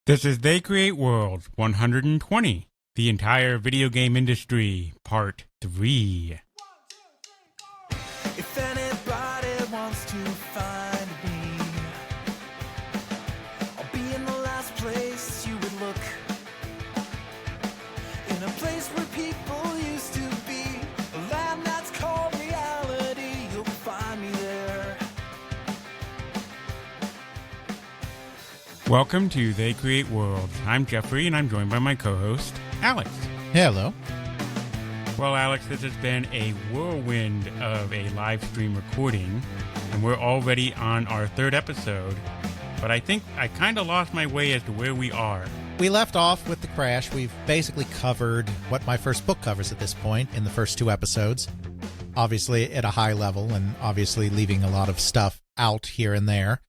This is They Create Worlds 120, the entire video game industry, part 3. If anybody wants to find me, I'll be in the last place you would look. In a place where people used to be, a land that's called reality. You'll find me there. Welcome to They Create Worlds. I'm Jeffrey, and I'm joined by my co-host, Alex. Hello. Well, Alex, this has been a whirlwind of a live stream recording, and we're already on our third episode, but I think I kind of lost my way as to where we are. We left off with the crash. We've basically covered what my first book covers at this point in the first two episodes. Obviously at a high level and obviously leaving a lot of stuff out here and there.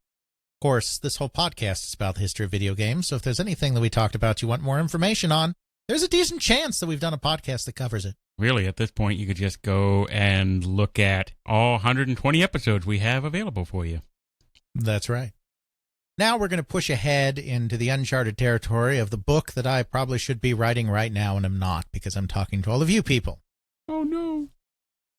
Of course, this whole podcast is about the history of video games, so if there's anything that we talked about you want more information on, there's a decent chance that we've done a podcast that covers it. Really, at this point, you could just go and look at all 120 episodes we have available for you. That's right. Now we're going to push ahead into the uncharted territory of the book that I probably should be writing right now and am not, because I'm talking to all of you people. Oh, no.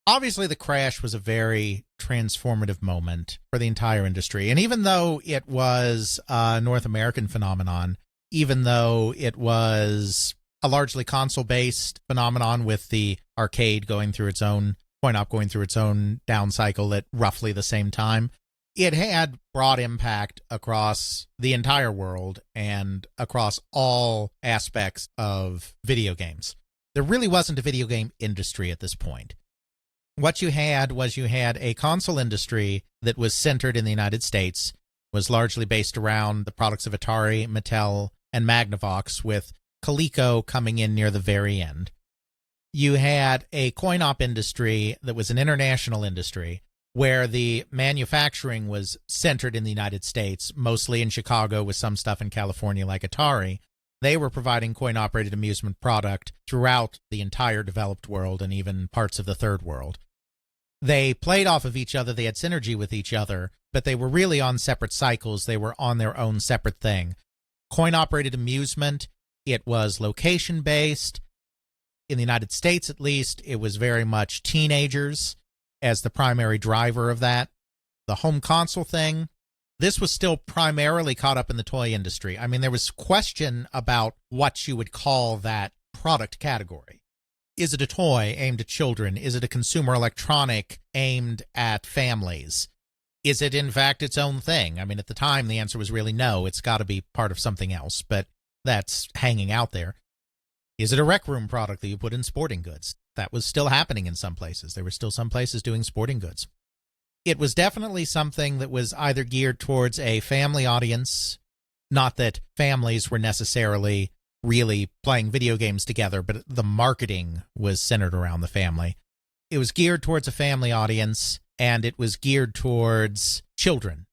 Obviously, the crash was a very transformative moment for the entire industry. And even though it was a North American phenomenon, even though it was a largely console-based phenomenon with the arcade going through its own, coin-op going through its own down cycle at roughly the same time, it had broad impact across the entire world and across all aspects of video games. There really wasn't a video game industry at this point. What you had was a console industry that was centered in the United States, was largely based around the products of Atari, Mattel, and Magnavox, with Coleco coming in near the very end. You had a coin-op industry that was an international industry, where the manufacturing was centered in the United States, mostly in Chicago with some stuff in California like Atari. They were providing coin-operated amusement product throughout the entire developed world and even parts of the third world. They played off of each other, they had synergy with each other, but they were really on separate cycles. They were on their own separate thing. Coin-operated amusement, it was location-based. In the United States, at least, it was very much teenagers as the primary driver of that. The home console thing, this was still primarily caught up in the toy industry. I mean, there was question about what you would call that product category. Is it a toy aimed at children? Is it a consumer electronic aimed at families? Is it, in fact, its own thing? I mean, at the time, the answer was really no. It's got to be part of something else, but that's hanging out there. Is it a rec room product that you put in sporting goods? That was still happening in some places. There were still some places doing sporting goods. It was definitely something that was either geared towards a family audience, not that families were necessarily really playing video games together, but the marketing was centered around the family. It was geared towards a family audience, and it was geared towards children,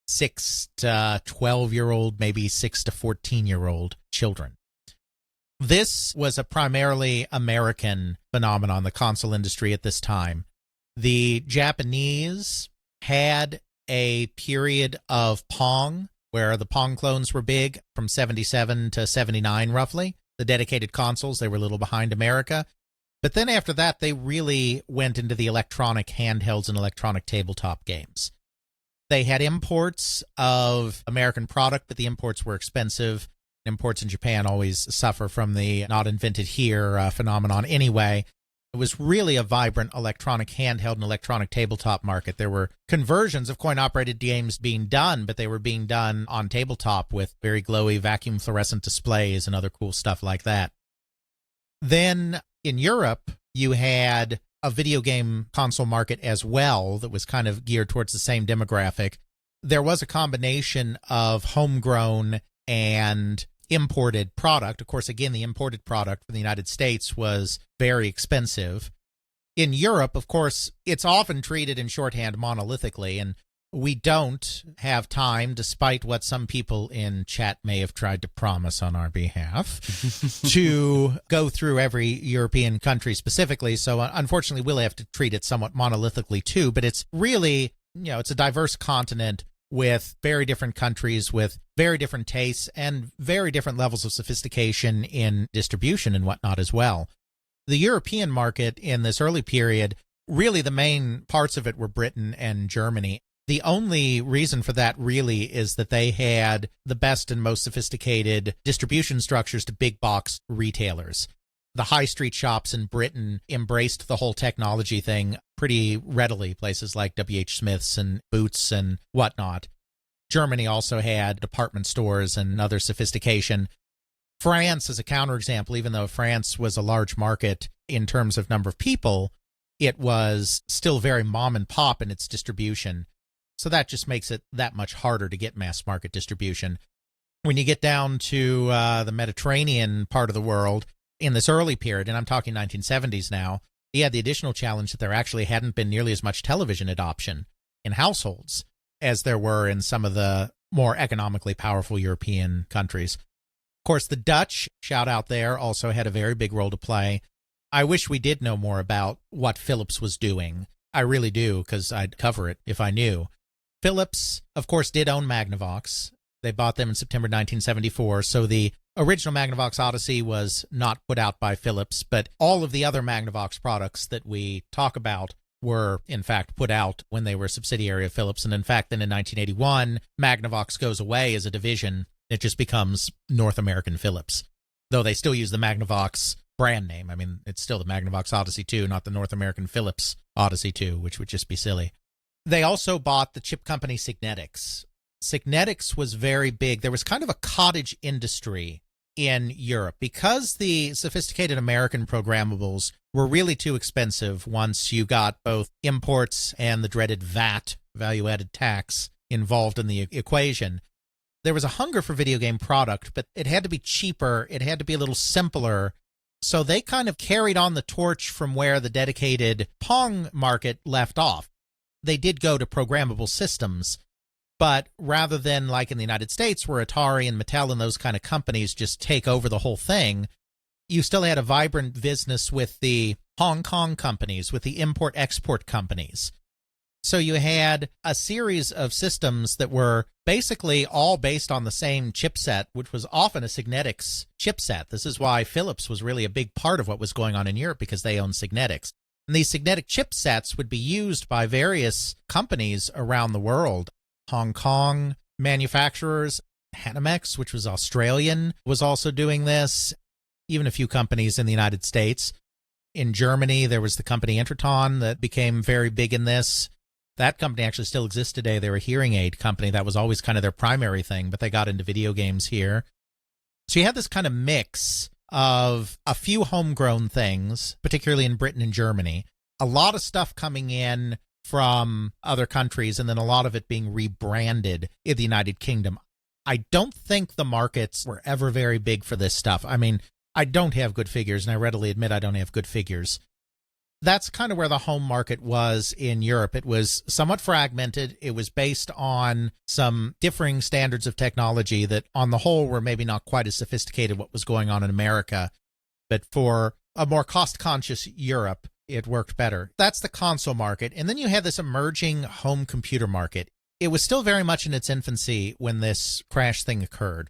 6 to 12-year-old, maybe 6 to 14-year-old children. This was a primarily American phenomenon, the console industry at this time. The Japanese had a period of Pong, where the Pong clones were big, from 77 to 79 roughly. The dedicated consoles, they were a little behind America. But then after that, they really went into the electronic handhelds and electronic tabletop games. They had imports of American product, but the imports were expensive. Imports in Japan always suffer from the not invented here phenomenon anyway. It was really a vibrant electronic handheld and electronic tabletop market. There were conversions of coin-operated games being done, but they were being done on tabletop with very glowy vacuum fluorescent displays and other cool stuff like that. Then in Europe, you had a video game console market as well that was kind of geared towards the same demographic. There was a combination of homegrown and imported product. Of course, again, the imported product from the United States was very expensive. In Europe, of course, it's often treated in shorthand monolithically, and we don't have time, despite what some people in chat may have tried to promise on our behalf, to go through every European country specifically. So unfortunately, we'll have to treat it somewhat monolithically too, but it's really, it's a diverse continent with very different countries, with very different tastes, and very different levels of sophistication in distribution and whatnot as well. The European market in this early period, really the main parts of it were Britain and Germany. The only reason for that really is that they had the best and most sophisticated distribution structures to big box retailers. The high street shops in Britain embraced the whole technology thing pretty readily, places like W.H. Smith's and Boots and whatnot. Germany also had department stores and other sophistication. France, as a counterexample, even though France was a large market in terms of number of people, it was still very mom and pop in its distribution. So that just makes it that much harder to get mass market distribution. When you get down to the Mediterranean part of the world, in this early period, and I'm talking 1970s now, you had the additional challenge that there actually hadn't been nearly as much television adoption in households as there were in some of the more economically powerful European countries. Of course, the Dutch, shout out there, also had a very big role to play. I wish we did know more about what Philips was doing. I really do, because I'd cover it if I knew. Philips, of course, did own Magnavox. They bought them in September 1974, so the original Magnavox Odyssey was not put out by Philips, but all of the other Magnavox products that we talk about were, in fact, put out when they were a subsidiary of Philips. And in fact, then in 1981, Magnavox goes away as a division. It just becomes North American Philips, though they still use the Magnavox brand name. I mean, it's still the Magnavox Odyssey 2, not the North American Philips Odyssey 2, which would just be silly. They also bought the chip company Signetics. Signetics was very big. There was kind of a cottage industry in Europe because the sophisticated American programmables were really too expensive once you got both imports and the dreaded VAT, value-added tax, involved in the equation. There was a hunger for video game product, but it had to be cheaper. It had to be a little simpler. So they kind of carried on the torch from where the dedicated Pong market left off. They did go to programmable systems, but rather than like in the United States where Atari and Mattel and those kind of companies just take over the whole thing, you still had a vibrant business with the Hong Kong companies, with the import-export companies. So you had a series of systems that were basically all based on the same chipset, which was often a Signetics chipset. This is why Philips was really a big part of what was going on in Europe, because they owned Signetics. And these Signetic chipsets would be used by various companies around the world. Hong Kong manufacturers, Hanimex, which was Australian, was also doing this. Even a few companies in the United States. In Germany, there was the company Interton that became very big in this. That company actually still exists today. They're a hearing aid company. That was always kind of their primary thing, but they got into video games here. So you had this kind of mix of a few homegrown things, particularly in Britain and Germany, a lot of stuff coming in from other countries, and then a lot of it being rebranded in the United Kingdom. I don't think the markets were ever very big for this stuff. I mean, I don't have good figures, and I readily admit I don't have good figures. That's kind of where the home market was in Europe. It was somewhat fragmented. It was based on some differing standards of technology that, on the whole, were maybe not quite as sophisticated what was going on in America. But for a more cost-conscious Europe, it worked better. That's the console market. And then you had this emerging home computer market. It was still very much in its infancy when this crash thing occurred.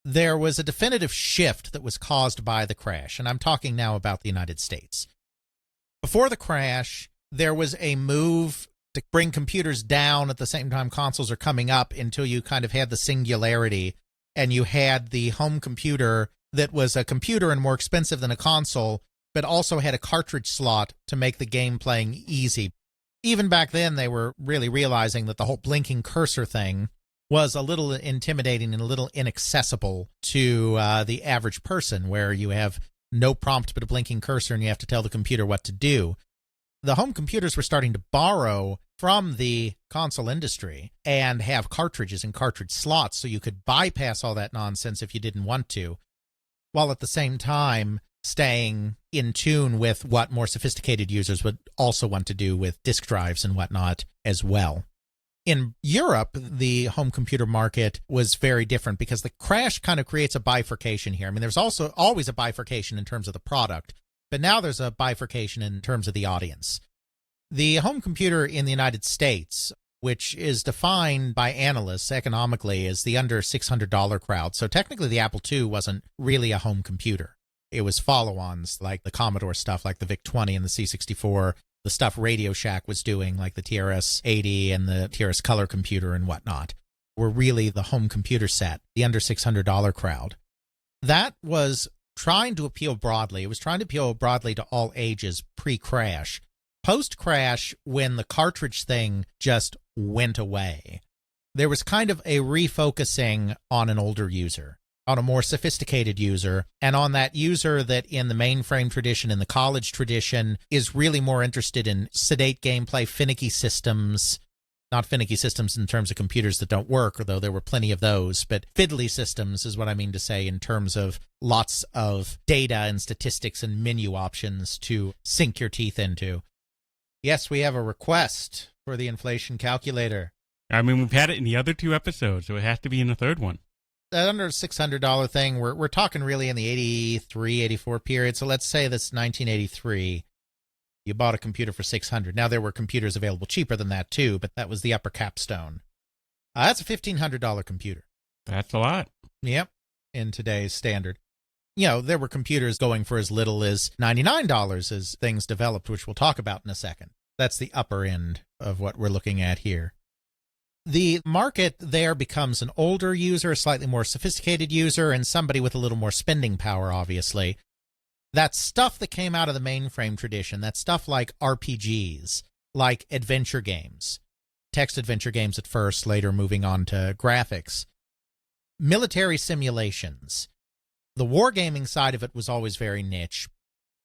There was a definitive shift that was caused by the crash, and I'm talking now about the United States. Before the crash, there was a move to bring computers down at the same time consoles are coming up until you kind of had the singularity, and you had the home computer that was a computer and more expensive than a console, but also had a cartridge slot to make the game playing easy. Even back then, they were really realizing that the whole blinking cursor thing was a little intimidating and a little inaccessible to the average person, where you have no prompt but a blinking cursor and you have to tell the computer what to do. The home computers were starting to borrow from the console industry and have cartridges and cartridge slots so you could bypass all that nonsense if you didn't want to, while at the same time staying in tune with what more sophisticated users would also want to do with disk drives and whatnot as well. In Europe, the home computer market was very different because the crash kind of creates a bifurcation here. I mean, there's also always a bifurcation in terms of the product, but now there's a bifurcation in terms of the audience. The home computer in the United States which is defined by analysts economically as the under $600 crowd. So technically the Apple II wasn't really a home computer. It was follow-ons like the Commodore stuff, like the VIC-20 and the C64, the stuff Radio Shack was doing, like the TRS-80 and the TRS Color computer and whatnot, were really the home computer set, the under $600 crowd. That was trying to appeal broadly. It was trying to appeal broadly to all ages pre-crash. Post-crash, when the cartridge thing just went away, there was kind of a refocusing on an older user, on a more sophisticated user, and on that user that in the mainframe tradition, in the college tradition, is really more interested in sedate gameplay, finicky systems, not finicky systems in terms of computers that don't work, although there were plenty of those, but fiddly systems is what I mean to say in terms of lots of data and statistics and menu options to sink your teeth into. Yes, we have a request for the inflation calculator. I mean, we've had it in the other 2 episodes, so it has to be in the third one. That under $600 thing, we're talking really in the 83, 84 period. So let's say this 1983. You bought a computer for $600. Now, there were computers available cheaper than that, too, but that was the upper capstone. That's a $1,500 computer. That's a lot. Yep, in today's standard. You know, there were computers going for as little as $99 as things developed, which we'll talk about in a second. That's the upper end of what we're looking at here. The market there becomes an older user, a slightly more sophisticated user, and somebody with a little more spending power, obviously. That stuff that came out of the mainframe tradition, that stuff like RPGs, like adventure games, text adventure games at first, later moving on to graphics, military simulations. The wargaming side of it was always very niche.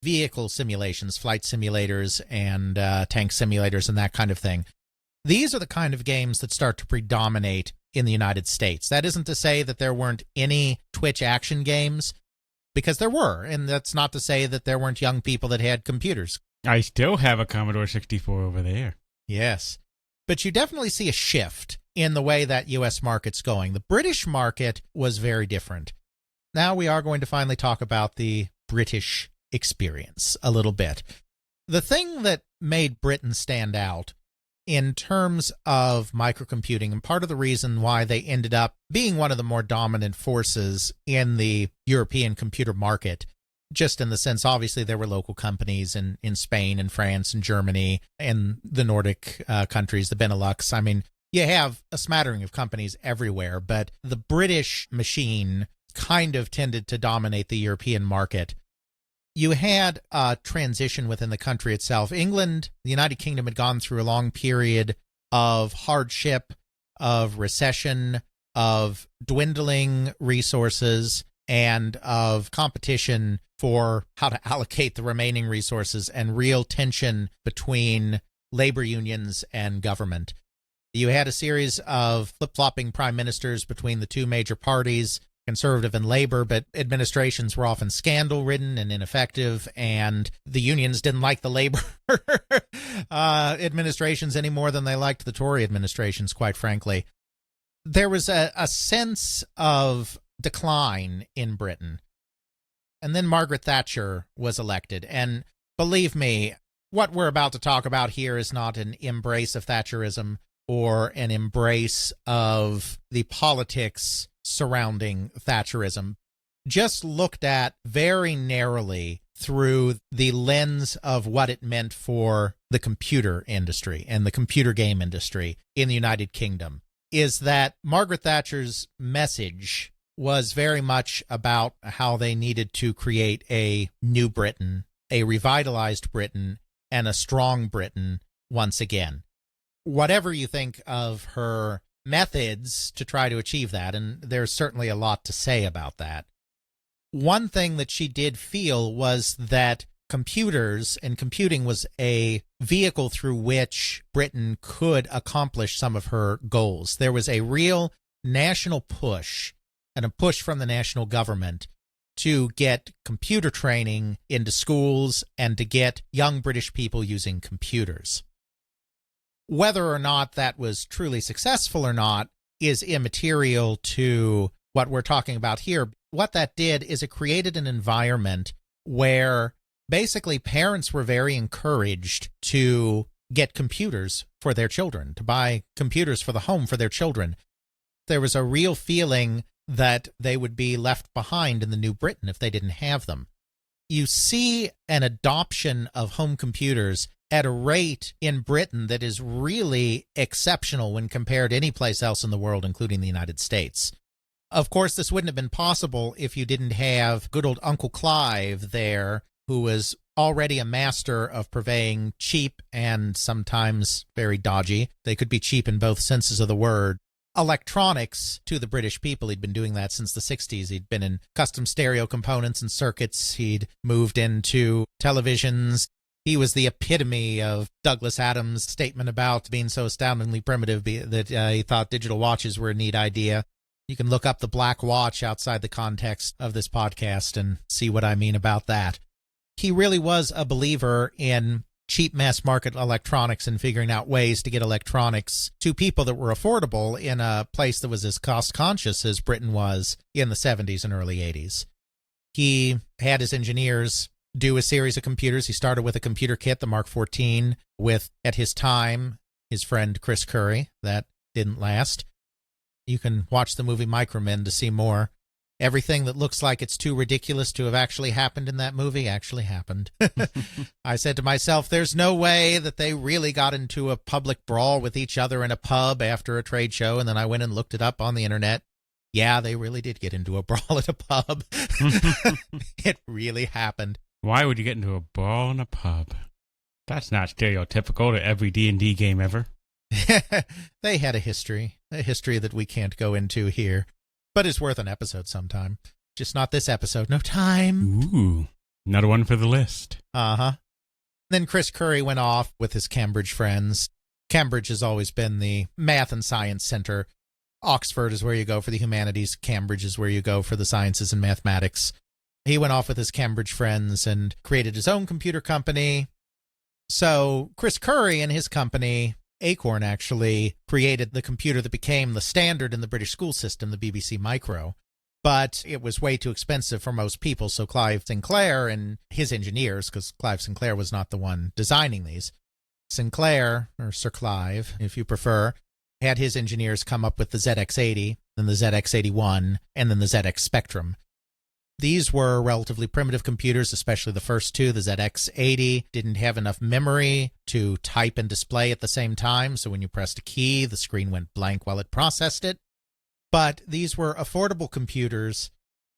Vehicle simulations, flight simulators, and tank simulators, and that kind of thing. These are the kind of games that start to predominate in the United States. That isn't to say that there weren't any Twitch action games, because there were, and that's not to say that there weren't young people that had computers. I still have a Commodore 64 over there. Yes. But you definitely see a shift in the way that U.S. market's going. The British market was very different. Now we are going to finally talk about the British experience a little bit. The thing that made Britain stand out in terms of microcomputing, and part of the reason why they ended up being one of the more dominant forces in the European computer market, just in the sense, obviously, there were local companies in Spain and France and Germany and the Nordic countries, the Benelux. I mean, you have a smattering of companies everywhere, but the British machine kind of tended to dominate the European market. You had a transition within the country itself. England, the United Kingdom, had gone through a long period of hardship, of recession, of dwindling resources, and of competition for how to allocate the remaining resources, and real tension between labor unions and government. You had a series of flip-flopping prime ministers between the two major parties, Conservative and Labor, but administrations were often scandal-ridden and ineffective, and the unions didn't like the Labor administrations any more than they liked the Tory administrations, quite frankly. There was a sense of decline in Britain. And then Margaret Thatcher was elected, and believe me, what we're about to talk about here is not an embrace of Thatcherism or an embrace of the politics surrounding Thatcherism, just looked at very narrowly through the lens of what it meant for the computer industry and the computer game industry in the United Kingdom, is that Margaret Thatcher's message was very much about how they needed to create a new Britain, a revitalized Britain, and a strong Britain once again. Whatever you think of her methods to try to achieve that, and there's certainly a lot to say about that. One thing that she did feel was that computers and computing was a vehicle through which Britain could accomplish some of her goals. There was a real national push, and a push from the national government to get computer training into schools and to get young British people using computers. Whether or not that was truly successful or not is immaterial to what we're talking about here. What that did is it created an environment where basically parents were very encouraged to get computers for their children, to buy computers for the home for their children. There was a real feeling that they would be left behind in the New Britain if they didn't have them. You see an adoption of home computers at a rate in Britain that is really exceptional when compared to any place else in the world, including the United States. Of course, this wouldn't have been possible if you didn't have good old Uncle Clive there, who was already a master of purveying cheap and sometimes very dodgy, they could be cheap in both senses of the word, electronics to the British people. He'd been doing that since the 60s. He'd been in custom stereo components and circuits. He'd moved into televisions. He was the epitome of Douglas Adams' statement about being so astoundingly primitive that he thought digital watches were a neat idea. You can look up the Black Watch outside the context of this podcast and see what I mean about that. He really was a believer in cheap mass market electronics and figuring out ways to get electronics to people that were affordable in a place that was as cost conscious as Britain was in the 70s and early 80s. He had his engineers do a series of computers. He started with a computer kit, the Mark 14, with, at his time, his friend Chris Curry. That didn't last. You can watch the movie Micromen to see more. Everything that looks like it's too ridiculous to have actually happened in that movie actually happened. I said to myself, there's no way that they really got into a public brawl with each other in a pub after a trade show, and then I went and looked it up on the internet. Yeah, they really did get into a brawl at a pub. It really happened. Why would you get into a brawl in a pub? That's not stereotypical to every D&D game ever. They had a history that we can't go into here, but it's worth an episode sometime. Just not this episode. No time. Ooh, another one for the list. Uh-huh. Then Chris Curry went off with his Cambridge friends. Cambridge has always been the math and science center. Oxford is where you go for the humanities. Cambridge is where you go for the sciences and mathematics. He went off with his Cambridge friends and created his own computer company. So Chris Curry and his company, Acorn, actually created the computer that became the standard in the British school system, the BBC Micro. But it was way too expensive for most people, so Clive Sinclair and his engineers, because Clive Sinclair was not the one designing these, Sinclair, or Sir Clive, if you prefer, had his engineers come up with the ZX80, then the ZX81, and then the ZX Spectrum. These were relatively primitive computers, especially the first two. The ZX80 didn't have enough memory to type and display at the same time, so when you pressed a key, the screen went blank while it processed it. But these were affordable computers.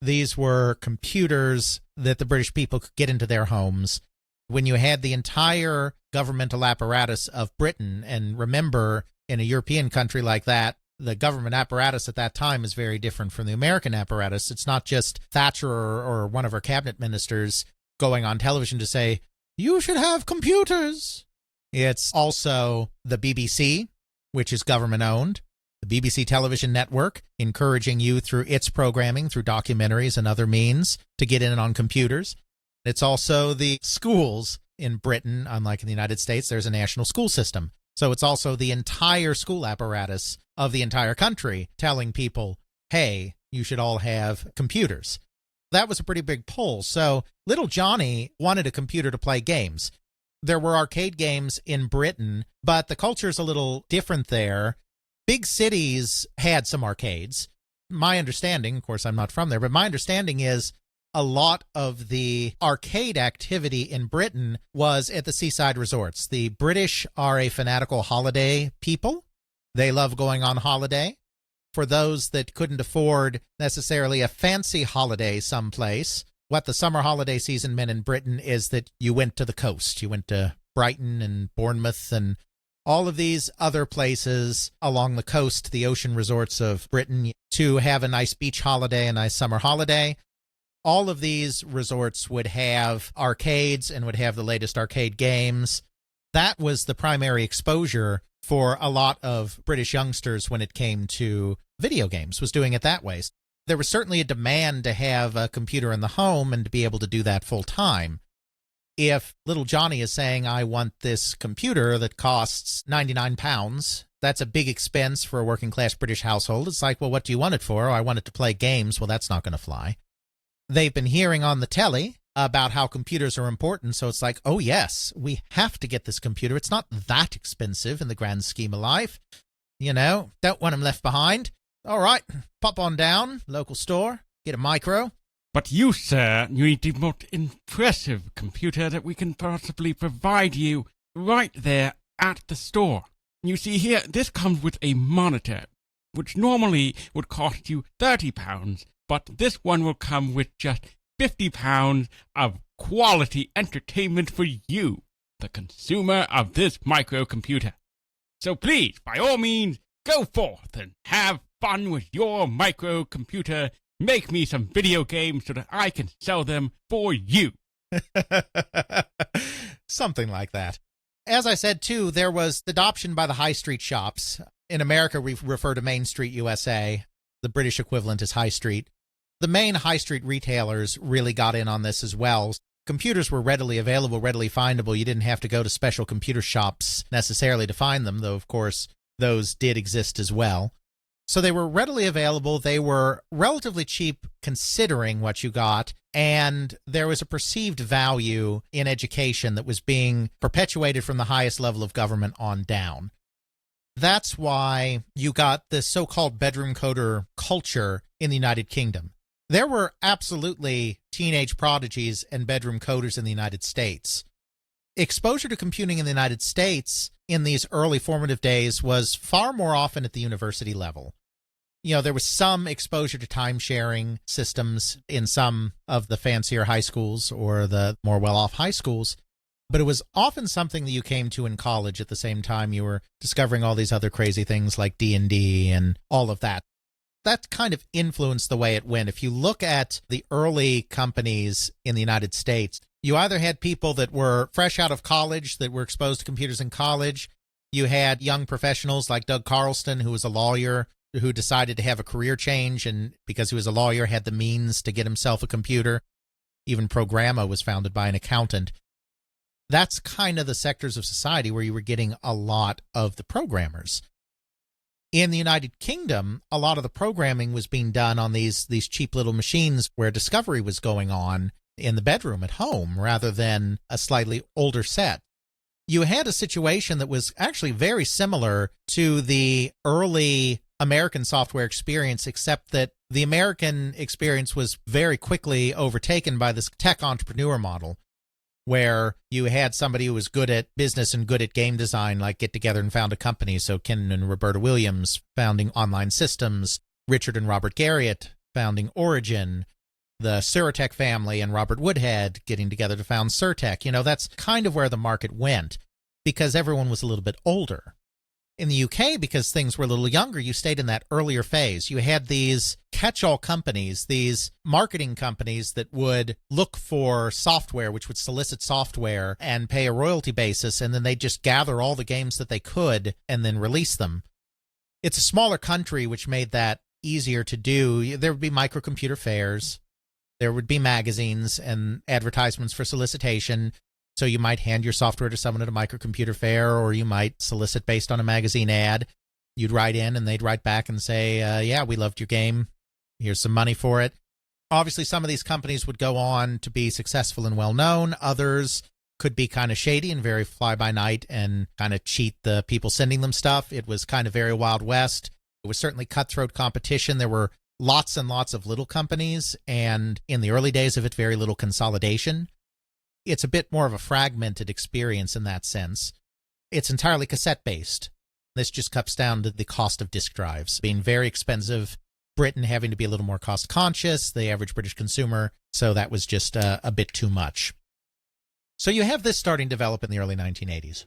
These were computers that the British people could get into their homes. When you had the entire governmental apparatus of Britain, and remember, in a European country like that, the government apparatus at that time is very different from the American apparatus. It's not just Thatcher or one of her cabinet ministers going on television to say, you should have computers. It's also the BBC, which is government-owned, the BBC television network, encouraging you through its programming, through documentaries and other means, to get in on computers. It's also the schools in Britain. Unlike in the United States, there's a national school system. So it's also the entire school apparatus of the entire country telling people, hey, you should all have computers. That was a pretty big pull. So little Johnny wanted a computer to play games. There were arcade games in Britain, but the culture is a little different there. Big cities had some arcades. My understanding, of course, I'm not from there, but my understanding is a lot of the arcade activity in Britain was at the seaside resorts. The British are a fanatical holiday people. They love going on holiday. For those that couldn't afford necessarily a fancy holiday someplace, what the summer holiday season meant in Britain is that you went to the coast. You went to Brighton and Bournemouth and all of these other places along the coast, the ocean resorts of Britain, to have a nice beach holiday, a nice summer holiday. All of these resorts would have arcades and would have the latest arcade games. That was the primary exposure for a lot of British youngsters when it came to video games, was doing it that way. There was certainly a demand to have a computer in the home and to be able to do that full time. If little Johnny is saying, I want this computer that costs £99, that's a big expense for a working class British household. It's like, well, what do you want it for? Oh, I want it to play games. Well, that's not going to fly. They've been hearing on the telly about how computers are important. So it's like, oh, yes, we have to get this computer. It's not that expensive in the grand scheme of life. You know, don't want them left behind. All right, pop on down, local store, get a micro. But you, sir, need the most impressive computer that we can possibly provide you right there at the store. You see here, this comes with a monitor, which normally would cost you £30, but this one will come with just £50 of quality entertainment for you, the consumer of this microcomputer. So please, by all means, go forth and have fun with your microcomputer. Make me some video games so that I can sell them for you. Something like that. As I said, too, there was adoption by the high street shops. In America, we refer to Main Street USA. The British equivalent is High Street. The main high street retailers really got in on this as well. Computers were readily available, readily findable. You didn't have to go to special computer shops necessarily to find them, though, of course, those did exist as well. So they were readily available. They were relatively cheap considering what you got, and there was a perceived value in education that was being perpetuated from the highest level of government on down. That's why you got this so-called bedroom coder culture in the United Kingdom. There were absolutely teenage prodigies and bedroom coders in the United States. Exposure to computing in the United States in these early formative days was far more often at the university level. You know, there was some exposure to time-sharing systems in some of the fancier high schools or the more well-off high schools, but it was often something that you came to in college at the same time you were discovering all these other crazy things like D&D and all of that. That kind of influenced the way it went. If you look at the early companies in the United States, you either had people that were fresh out of college that were exposed to computers in college. You had young professionals like Doug Carlston, who was a lawyer, who decided to have a career change, and because he was a lawyer, had the means to get himself a computer. Even Programma was founded by an accountant. That's kind of the sectors of society where you were getting a lot of the programmers. In the United Kingdom, a lot of the programming was being done on these cheap little machines where discovery was going on in the bedroom at home rather than a slightly older set. You had a situation that was actually very similar to the early American software experience, except that the American experience was very quickly overtaken by this tech entrepreneur model, where you had somebody who was good at business and good at game design, like get together and found a company. So Ken and Roberta Williams founding Online Systems, Richard and Robert Garriott founding Origin, the Suratech family and Robert Woodhead getting together to found Surtech. You know, that's kind of where the market went because everyone was a little bit older. In the UK, because things were a little younger, you stayed in that earlier phase. You had these catch-all companies, these marketing companies that would look for software, which would solicit software and pay a royalty basis, and then they'd just gather all the games that they could and then release them. It's a smaller country, which made that easier to do. There would be microcomputer fairs. There would be magazines and advertisements for solicitation. So you might hand your software to someone at a microcomputer fair, or you might solicit based on a magazine ad. You'd write in, and they'd write back and say, yeah, we loved your game. Here's some money for it. Obviously, some of these companies would go on to be successful and well-known. Others could be kind of shady and very fly-by-night and kind of cheat the people sending them stuff. It was kind of very Wild West. It was certainly cutthroat competition. There were lots and lots of little companies, and in the early days of it, very little consolidation. It's a bit more of a fragmented experience in that sense. It's entirely cassette-based. This just cuts down to the cost of disk drives being very expensive, Britain having to be a little more cost-conscious, the average British consumer, so that was just a bit too much. So you have this starting to develop in the early 1980s.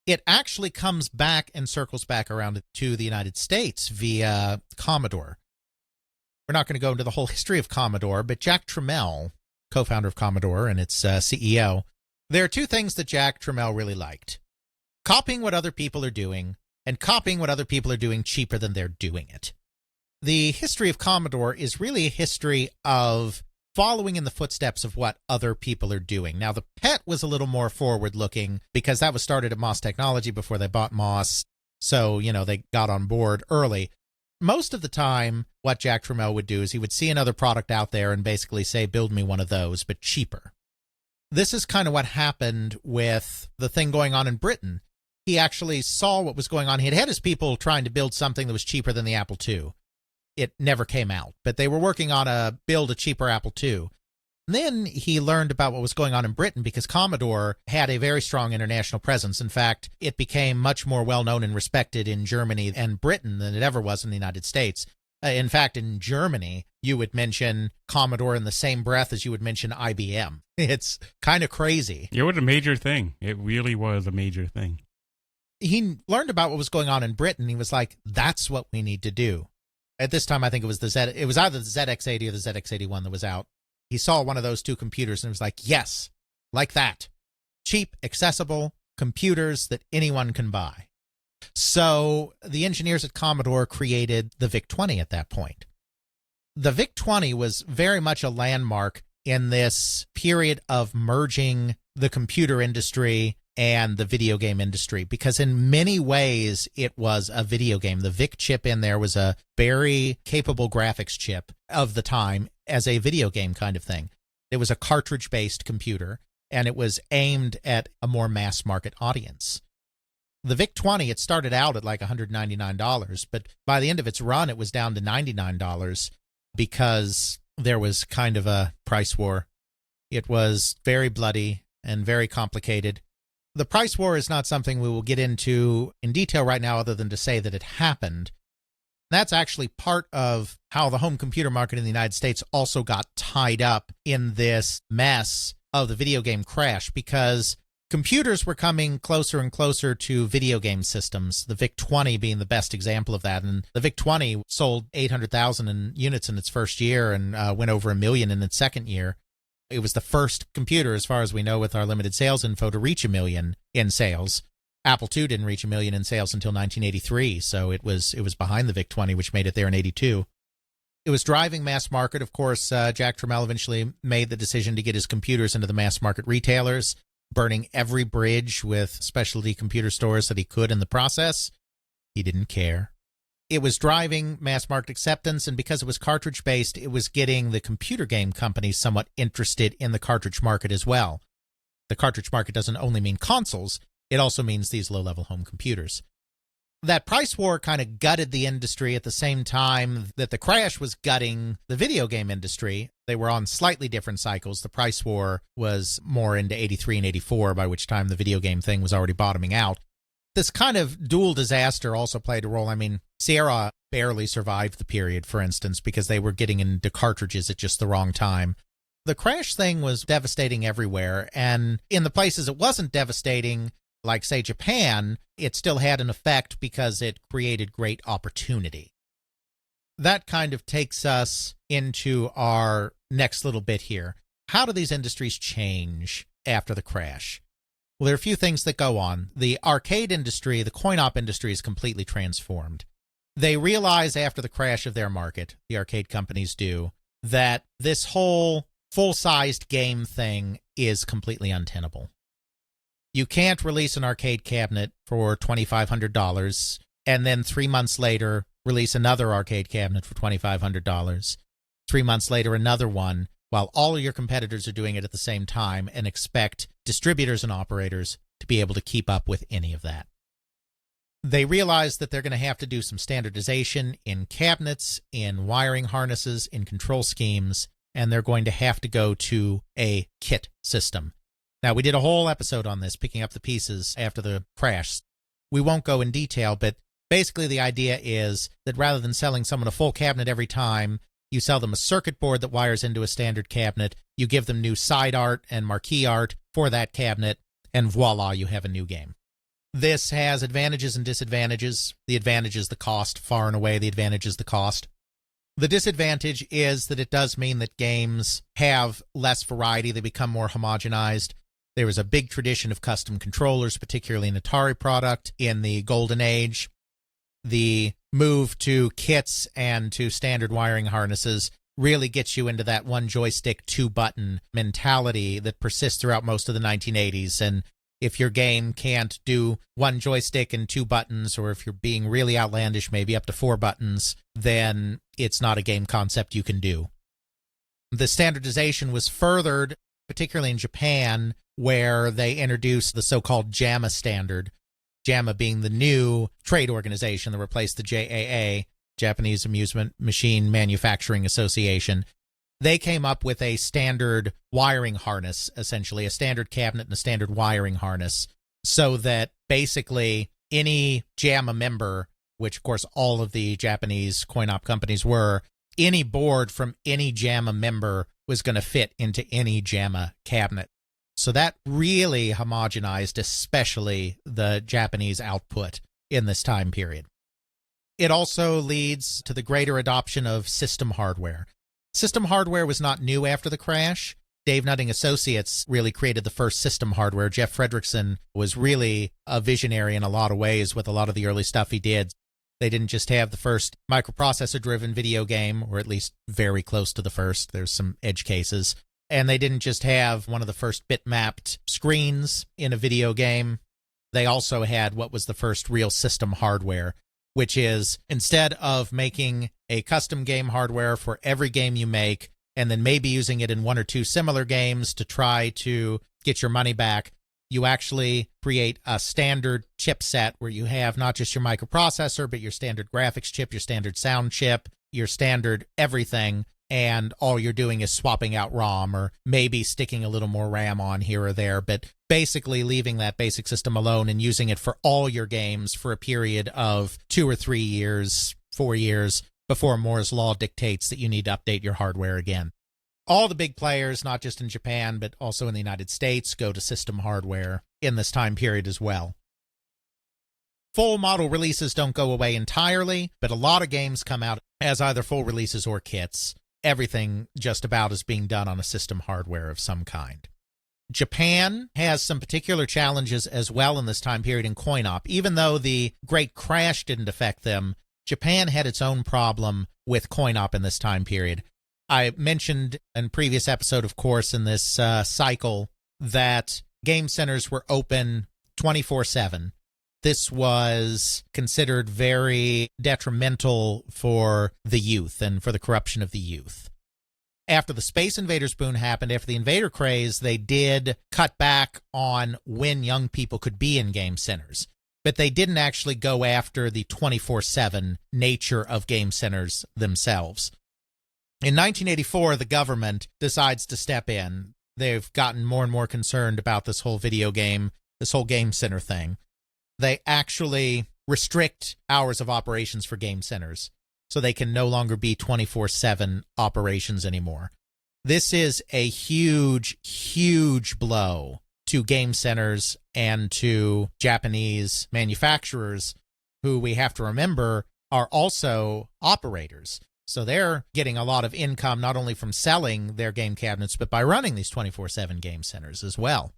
It actually comes back and circles back around to the United States via Commodore. We're not going to go into the whole history of Commodore, but Jack Tramiel, co-founder of Commodore and its CEO, there are two things that Jack Tramiel really liked: copying what other people are doing and copying what other people are doing cheaper than they're doing it. The history of Commodore is really a history of following in the footsteps of what other people are doing. Now, the PET was a little more forward-looking because that was started at MOS Technology before they bought MOS, so, you know, they got on board early. Most of the time, what Jack Tramiel would do is he would see another product out there and basically say, build me one of those, but cheaper. This is kind of what happened with the thing going on in Britain. He actually saw what was going on. He had his people trying to build something that was cheaper than the Apple II. It never came out, but they were working on a cheaper Apple II. And then he learned about what was going on in Britain because Commodore had a very strong international presence. In fact, it became much more well-known and respected in Germany and Britain than it ever was in the United States. In fact, in Germany, you would mention Commodore in the same breath as you would mention IBM. It's kind of crazy. It was a major thing. It really was a major thing. He learned about what was going on in Britain. He was like, that's what we need to do. At this time, I think it was it was either the ZX80 or the ZX81 that was out. He saw one of those two computers and was like, yes, like that. Cheap, accessible computers that anyone can buy. So the engineers at Commodore created the VIC-20 at that point. The VIC-20 was very much a landmark in this period of merging the computer industry and the video game industry, because in many ways it was a video game. The VIC chip in there was a very capable graphics chip of the time as a video game kind of thing. It was a cartridge-based computer, and it was aimed at a more mass-market audience. The VIC-20, it started out at like $199, but by the end of its run, it was down to $99 because there was kind of a price war. It was very bloody and very complicated. The price war is not something we will get into in detail right now other than to say that it happened. That's actually part of how the home computer market in the United States also got tied up in this mess of the video game crash, because computers were coming closer and closer to video game systems, the VIC-20 being the best example of that. And the VIC-20 sold 800,000 units in its first year and went over 1 million in its second year. It was the first computer, as far as we know with our limited sales info, to reach 1 million in sales. Apple II didn't reach 1 million in sales until 1983, so it was behind the VIC-20, which made it there in 82. It was driving mass market. Of course, Jack Tramiel eventually made the decision to get his computers into the mass market retailers, burning every bridge with specialty computer stores that he could in the process. He didn't care. It was driving mass market acceptance, and because it was cartridge-based, it was getting the computer game companies somewhat interested in the cartridge market as well. The cartridge market doesn't only mean consoles, it also means these low-level home computers. That price war kind of gutted the industry at the same time that the crash was gutting the video game industry. They were on slightly different cycles. The price war was more into 83 and 84, by which time the video game thing was already bottoming out. This kind of dual disaster also played a role. I mean, Sierra barely survived the period, for instance, because they were getting into cartridges at just the wrong time. The crash thing was devastating everywhere, and in the places it wasn't devastating, like, say, Japan, it still had an effect because it created great opportunity. That kind of takes us into our next little bit here. How do these industries change after the crash? Well, there are a few things that go on. The arcade industry, the coin-op industry, is completely transformed. They realize after the crash of their market, the arcade companies do, that this whole full-sized game thing is completely untenable. You can't release an arcade cabinet for $2,500 and then 3 months later release another arcade cabinet for $2,500. 3 months later, another one, while all of your competitors are doing it at the same time, and expect distributors and operators to be able to keep up with any of that. They realize that they're going to have to do some standardization in cabinets, in wiring harnesses, in control schemes, and they're going to have to go to a kit system. Now, we did a whole episode on this, picking up the pieces after the crash. We won't go in detail, but basically the idea is that rather than selling someone a full cabinet every time, you sell them a circuit board that wires into a standard cabinet, you give them new side art and marquee art for that cabinet, and voila, you have a new game. This has advantages and disadvantages. The advantage is the cost, far and away the advantage is the cost. The disadvantage is that it does mean that games have less variety, they become more homogenized. There was a big tradition of custom controllers, particularly an Atari product in the golden age. The move to kits and to standard wiring harnesses really gets you into that one joystick, two button mentality that persists throughout most of the 1980s. And If your game can't do one joystick and 2 buttons, or if you're being really outlandish, maybe up to 4 buttons, then it's not a game concept you can do. The standardization was furthered, particularly in Japan, where they introduced the so-called JAMA standard, JAMA being the new trade organization that replaced the JAA, Japanese Amusement Machine Manufacturing Association. They came up with a standard wiring harness, essentially, a standard cabinet and a standard wiring harness, so that basically any JAMA member, which of course all of the Japanese coin-op companies were, any board from any JAMA member was going to fit into any JAMA cabinet. So that really homogenized, especially the Japanese output in this time period. It also leads to the greater adoption of system hardware. System hardware was not new after the crash. Dave Nutting Associates really created the first system hardware. Jeff Fredrickson was really a visionary in a lot of ways with a lot of the early stuff he did. They didn't just have the first microprocessor-driven video game, or at least very close to the first. There's some edge cases. And they didn't just have one of the first bitmapped screens in a video game. They also had what was the first real system hardware, which is, instead of making a custom game hardware for every game you make, and then maybe using it in 1 or 2 similar games to try to get your money back, you actually create a standard chipset where you have not just your microprocessor, but your standard graphics chip, your standard sound chip, your standard everything, and all you're doing is swapping out ROM or maybe sticking a little more RAM on here or there, but basically leaving that basic system alone and using it for all your games for a period of 2 or 3 years, 4 years, before Moore's Law dictates that you need to update your hardware again. All the big players, not just in Japan, but also in the United States, go to system hardware in this time period as well. Full model releases don't go away entirely, but a lot of games come out as either full releases or kits. Everything just about is being done on a system hardware of some kind. Japan has some particular challenges as well in this time period in coin-op. Even though the Great Crash didn't affect them, Japan had its own problem with coin-op in this time period. I mentioned in previous episode, of course, in this cycle, that game centers were open 24/7. This was considered very detrimental for the youth and for the corruption of the youth. After the Space Invaders boom happened, after the Invader craze, they did cut back on when young people could be in game centers. But they didn't actually go after the 24/7 nature of game centers themselves. In 1984, the government decides to step in. They've gotten more and more concerned about this whole video game, this whole game center thing. They actually restrict hours of operations for game centers, so they can no longer be 24/7 operations anymore. This is a huge, huge blow to game centers and to Japanese manufacturers, who we have to remember are also operators. So they're getting a lot of income not only from selling their game cabinets, but by running these 24/7 game centers as well.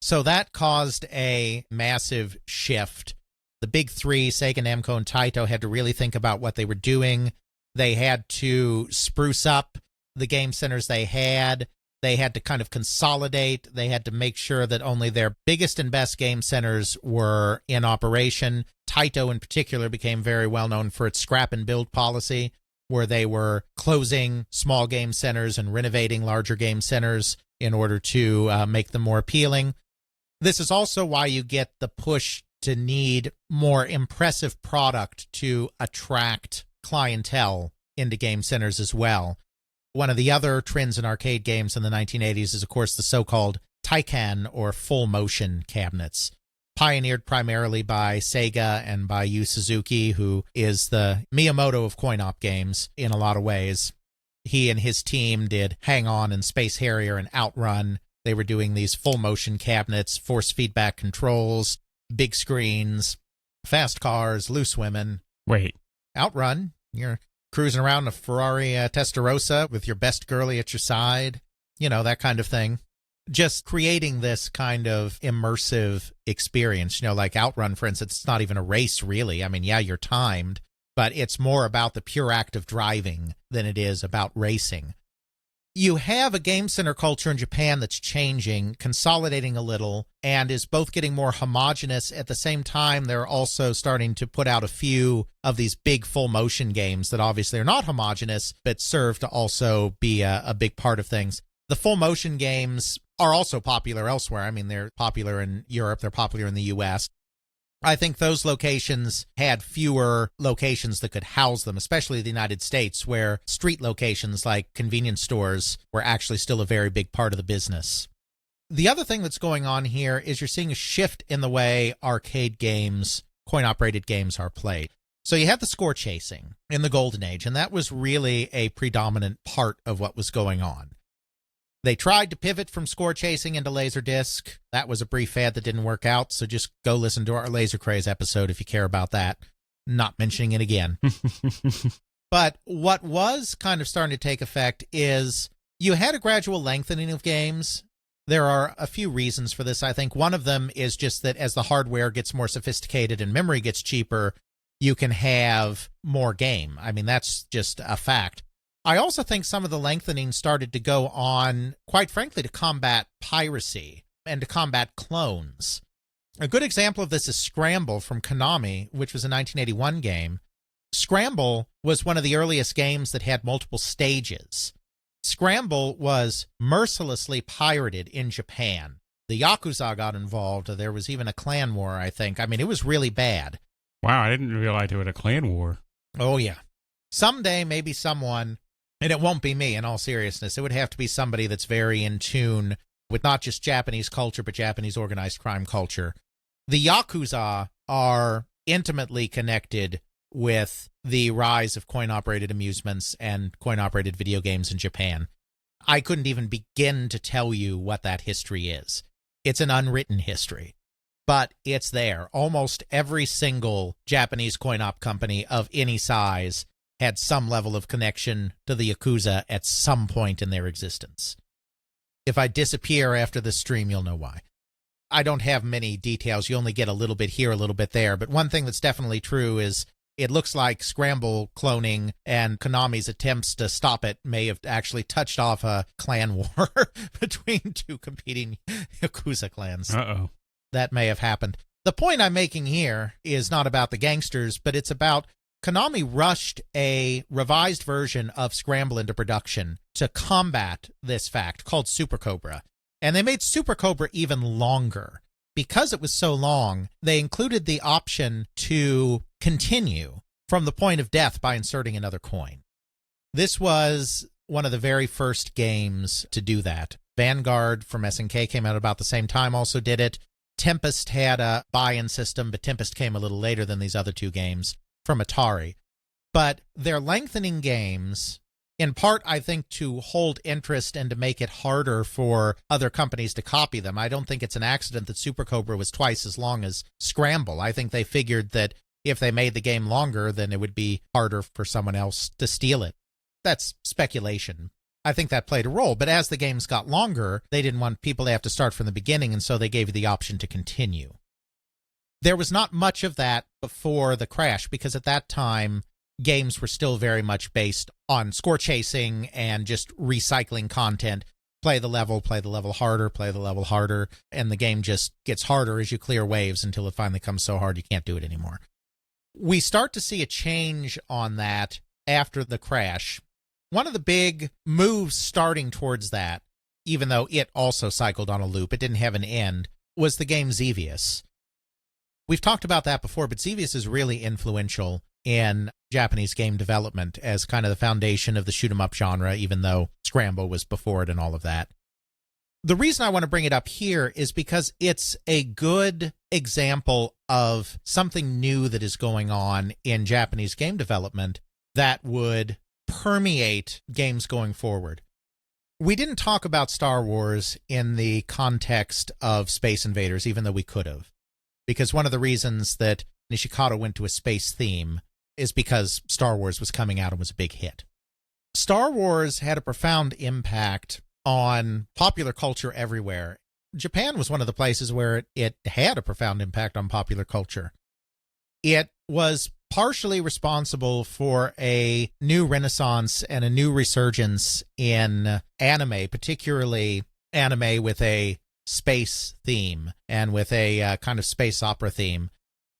So that caused a massive shift. The big three, Sega, Namco, and Taito, had to really think about what they were doing. They had to spruce up the game centers they had. They had to kind of consolidate. They had to make sure that only their biggest and best game centers were in operation. Taito, in particular, became very well known for its scrap and build policy, where they were closing small game centers and renovating larger game centers in order to make them more appealing. This is also why you get the push to need more impressive product to attract clientele into game centers as well. One of the other trends in arcade games in the 1980s is, of course, the so-called Taikan, or full motion cabinets, pioneered primarily by Sega and by Yu Suzuki, who is the Miyamoto of coin-op games in a lot of ways. He and his team did Hang On and Space Harrier and Outrun. They were doing these full motion cabinets, force feedback controls, big screens, fast cars, loose women. Wait. Outrun. You're cruising around in a Ferrari Testarossa with your best girlie at your side. You know, that kind of thing. Just creating this kind of immersive experience. You know, like Outrun, for instance, it's not even a race, really. I mean, yeah, you're timed, but it's more about the pure act of driving than it is about racing. You have a game center culture in Japan that's changing, consolidating a little, and is both getting more homogenous. At the same time, they're also starting to put out a few of these big full motion games that obviously are not homogenous, but serve to also be a big part of things. The full motion games are also popular elsewhere. I mean, they're popular in Europe, they're popular in the US. I think those locations had fewer locations that could house them, especially the United States, where street locations like convenience stores were actually still a very big part of the business. The other thing that's going on here is you're seeing a shift in the way arcade games, coin-operated games, are played. So you had the score chasing in the Golden Age, and that was really a predominant part of what was going on. They tried to pivot from score chasing into Laserdisc. That was a brief fad that didn't work out, so just go listen to our Laser Craze episode if you care about that. Not mentioning it again. But what was kind of starting to take effect is you had a gradual lengthening of games. There are a few reasons for this, I think. One of them is just that as the hardware gets more sophisticated and memory gets cheaper, you can have more game. I mean, that's just a fact. I also think some of the lengthening started to go on, quite frankly, to combat piracy and to combat clones. A good example of this is Scramble from Konami, which was a 1981 game. Scramble was one of the earliest games that had multiple stages. Scramble was mercilessly pirated in Japan. The Yakuza got involved. There was even a clan war, I think. I mean, it was really bad. Wow, I didn't realize it was a clan war. Oh, yeah. Someday, maybe someone... And it won't be me, in all seriousness. It would have to be somebody that's very in tune with not just Japanese culture, but Japanese organized crime culture. The Yakuza are intimately connected with the rise of coin-operated amusements and coin-operated video games in Japan. I couldn't even begin to tell you what that history is. It's an unwritten history, but it's there. Almost every single Japanese coin-op company of any size had some level of connection to the Yakuza at some point in their existence. If I disappear after this stream, you'll know why. I don't have many details. You only get a little bit here, a little bit there. But one thing that's definitely true is it looks like Scramble cloning and Konami's attempts to stop it may have actually touched off a clan war between two competing Yakuza clans. Uh-oh. That may have happened. The point I'm making here is not about the gangsters, but it's about Konami rushed a revised version of Scramble into production to combat this fact called Super Cobra. And they made Super Cobra even longer. Because it was so long, they included the option to continue from the point of death by inserting another coin. This was one of the very first games to do that. Vanguard from SNK came out about the same time, also did it. Tempest had a buy-in system, but Tempest came a little later than these other two games from Atari. But they're lengthening games, in part, I think, to hold interest and to make it harder for other companies to copy them. I don't think it's an accident that Super Cobra was twice as long as Scramble. I think they figured that if they made the game longer, then it would be harder for someone else to steal it. That's speculation. I think that played a role, but as the games got longer, they didn't want people to have to start from the beginning, and so they gave you the option to continue. There was not much of that before the crash, because at that time, games were still very much based on score chasing and just recycling content. Play the level harder, play the level harder, and the game just gets harder as you clear waves until it finally comes so hard you can't do it anymore. We start to see a change on that after the crash. One of the big moves starting towards that, even though it also cycled on a loop, it didn't have an end, was the game Xevious. We've talked about that before, but Xevious is really influential in Japanese game development as kind of the foundation of the shoot-'em-up genre, even though Scramble was before it and all of that. The reason I want to bring it up here is because it's a good example of something new that is going on in Japanese game development that would permeate games going forward. We didn't talk about Star Wars in the context of Space Invaders, even though we could have. Because one of the reasons that Nishikado went to a space theme is because Star Wars was coming out and was a big hit. Star Wars had a profound impact on popular culture everywhere. Japan was one of the places where it had a profound impact on popular culture. It was partially responsible for a new renaissance and a new resurgence in anime, particularly anime with a space theme and with a kind of space opera theme.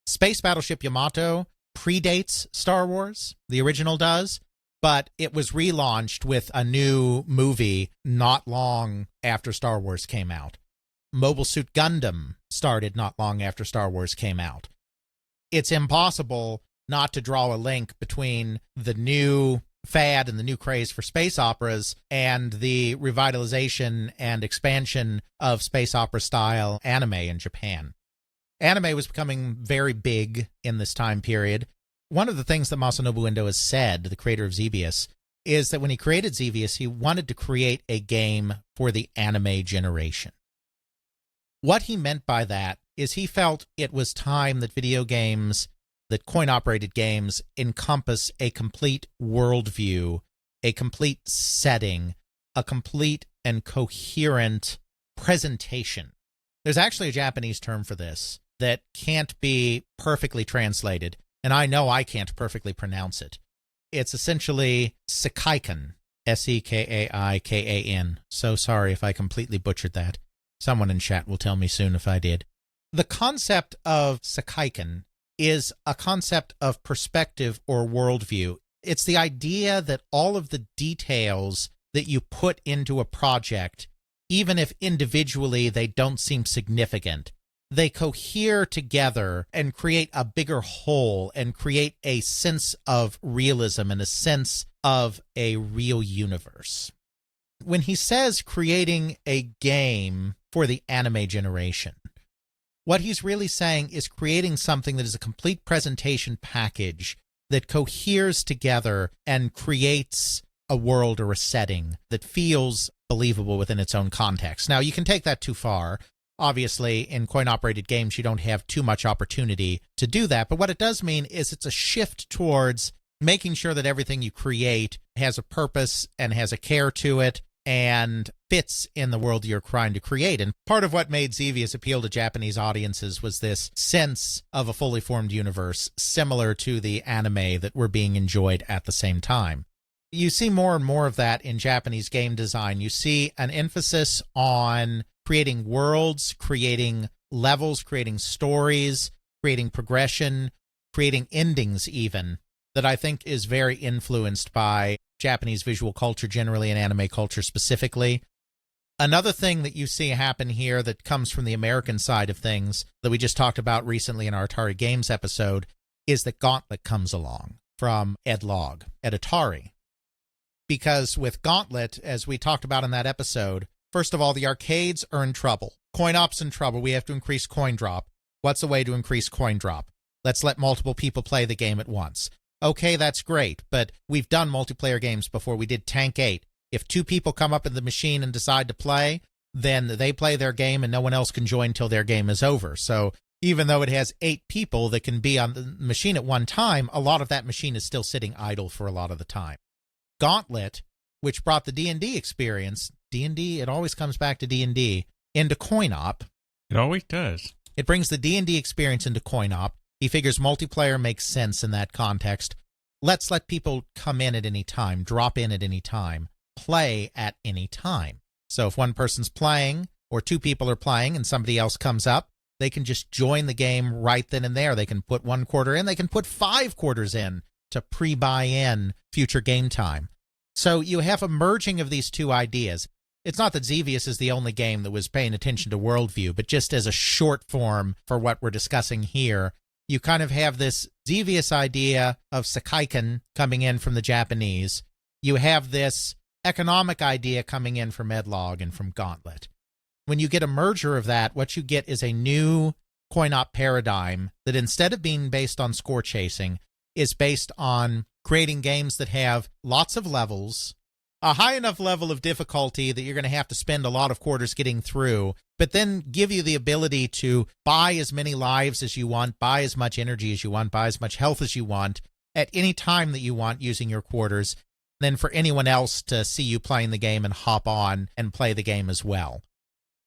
Space Battleship Yamato predates Star Wars, the original does, but it was relaunched with a new movie not long after Star Wars came out. Mobile Suit Gundam started not long after Star Wars came out. It's impossible not to draw a link between the new fad and the new craze for space operas and the revitalization and expansion of space opera style anime in Japan. Anime was becoming very big in this time period. One of the things that Masanobu Endo has said, the creator of Xevious, is that when he created Xevious, he wanted to create a game for the anime generation. What he meant by that is he felt it was time that video games, that coin-operated games, encompass a complete worldview, a complete setting, a complete and coherent presentation. There's actually a Japanese term for this that can't be perfectly translated, and I know I can't perfectly pronounce it. It's essentially sekaikan, S-E-K-A-I-K-A-N. So sorry if I completely butchered that. Someone in chat will tell me soon if I did. The concept of sekaikan is a concept of perspective or worldview. It's the idea that all of the details that you put into a project, even if individually they don't seem significant, they cohere together and create a bigger whole and create a sense of realism and a sense of a real universe. When he says creating a game for the anime generation, what he's really saying is creating something that is a complete presentation package that coheres together and creates a world or a setting that feels believable within its own context. Now, you can take that too far. Obviously, in coin-operated games, you don't have too much opportunity to do that. But what it does mean is it's a shift towards making sure that everything you create has a purpose and has a care to it and fits in the world you're trying to create. And part of what made Xevious appeal to Japanese audiences was this sense of a fully formed universe similar to the anime that were being enjoyed at the same time. You see more and more of that in Japanese game design. You see an emphasis on creating worlds, creating levels, creating stories, creating progression, creating endings even, that I think is very influenced by Japanese visual culture generally and anime culture specifically. Another thing that you see happen here that comes from the American side of things that we just talked about recently in our Atari Games episode is that Gauntlet comes along from Ed Log at Atari. Because with Gauntlet, as we talked about in that episode, first of all, the arcades are in trouble. Coin op's in trouble. We have to increase coin drop. What's the way to increase coin drop? Let's let multiple people play the game at once. Okay, that's great, but we've done multiplayer games before. We did Tank 8. If 2 people come up in the machine and decide to play, then they play their game and no one else can join till their game is over. So even though it has 8 people that can be on the machine at one time, a lot of that machine is still sitting idle for a lot of the time. Gauntlet, which brought the D&D experience, D&D, it always comes back to D&D, into coin-op. It always does. It brings the D&D experience into coin-op. He figures multiplayer makes sense in that context. Let's let people come in at any time, drop in at any time, play at any time. So if one person's playing or 2 people are playing and somebody else comes up, they can just join the game right then and there. They can put 1 quarter in. They can put 5 quarters in to pre-buy in future game time. So you have a merging of these 2 ideas. It's not that Xevious is the only game that was paying attention to worldview, but just as a short form for what we're discussing here, you kind of have this Xevious idea of sekaikan coming in from the Japanese. You have this economic idea coming in from Edlog and from Gauntlet. When you get a merger of that, what you get is a new coin-op paradigm that instead of being based on score chasing, is based on creating games that have lots of levels, a high enough level of difficulty that you're going to have to spend a lot of quarters getting through, but then give you the ability to buy as many lives as you want, buy as much energy as you want, buy as much health as you want at any time that you want using your quarters, then for anyone else to see you playing the game and hop on and play the game as well.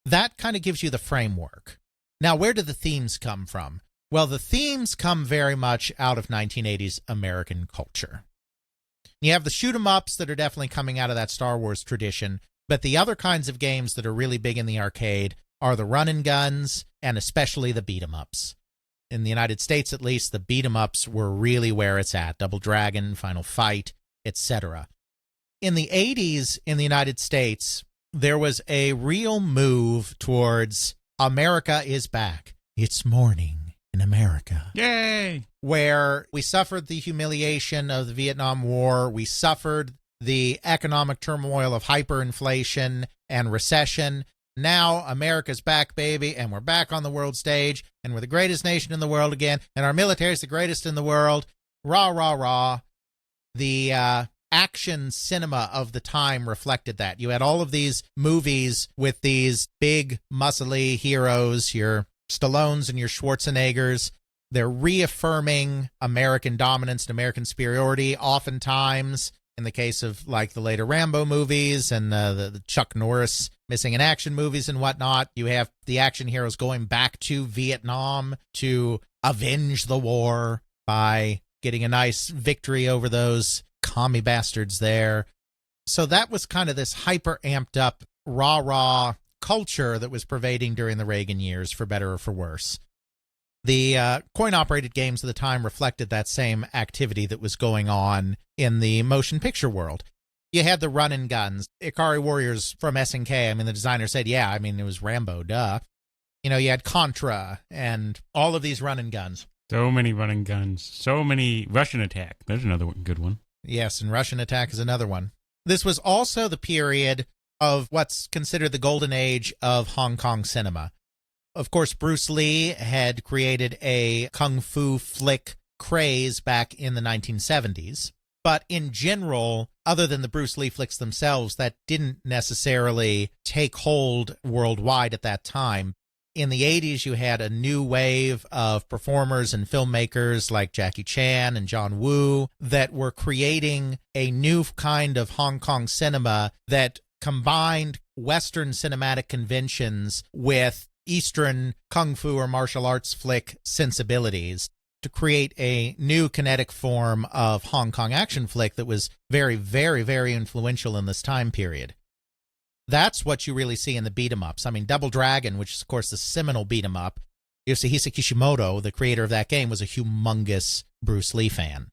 That kind of gives you the framework. Now, where do the themes come from? Well, the themes come very much out of 1980s American culture. You have the shoot-'em-ups that are definitely coming out of that Star Wars tradition, but the other kinds of games that are really big in the arcade are the run-and-guns, and especially the beat-em-ups. In the United States, at least, the beat-em-ups were really where it's at. Double Dragon, Final Fight, etc. In the 80s, in the United States, there was a real move towards America is back. It's morning in America. Yay! Where we suffered the humiliation of the Vietnam War. We suffered the economic turmoil of hyperinflation and recession. Now America's back, baby, and we're back on the world stage, and we're the greatest nation in the world again, and our military is the greatest in the world. Rah, rah, rah. The action cinema of the time reflected that. You had all of these movies with these big, muscly heroes, your Stallones and your Schwarzeneggers. They're reaffirming American dominance and American superiority, oftentimes, in the case of like the later Rambo movies and the Chuck Norris missing in action movies and whatnot. You have the action heroes going back to Vietnam to avenge the war by getting a nice victory over those commie bastards there. So that was kind of this hyper amped up rah-rah culture that was pervading during the Reagan years, for better or for worse. The coin-operated games of the time reflected that same activity that was going on in the motion picture world. You had the run-and-guns. Ikari Warriors from SNK, I mean, the designer said, yeah, I mean, it was Rambo, duh. You know, you had Contra and all of these run-and-guns. So many running guns. So many Russian Attack. There's another good one. Yes, and Russian Attack is another one. This was also the period of what's considered the golden age of Hong Kong cinema. Of course, Bruce Lee had created a kung fu flick craze back in the 1970s. But in general, other than the Bruce Lee flicks themselves, that didn't necessarily take hold worldwide at that time. In the 80s, you had a new wave of performers and filmmakers like Jackie Chan and John Woo that were creating a new kind of Hong Kong cinema that combined Western cinematic conventions with Eastern kung fu or martial arts flick sensibilities to create a new kinetic form of Hong Kong action flick that was very, very, very influential in this time period. That's what you really see in the beat-em-ups. I mean, Double Dragon, which is, of course, the seminal beat-em-up, Yoshihisa Kishimoto, the creator of that game, was a humongous Bruce Lee fan.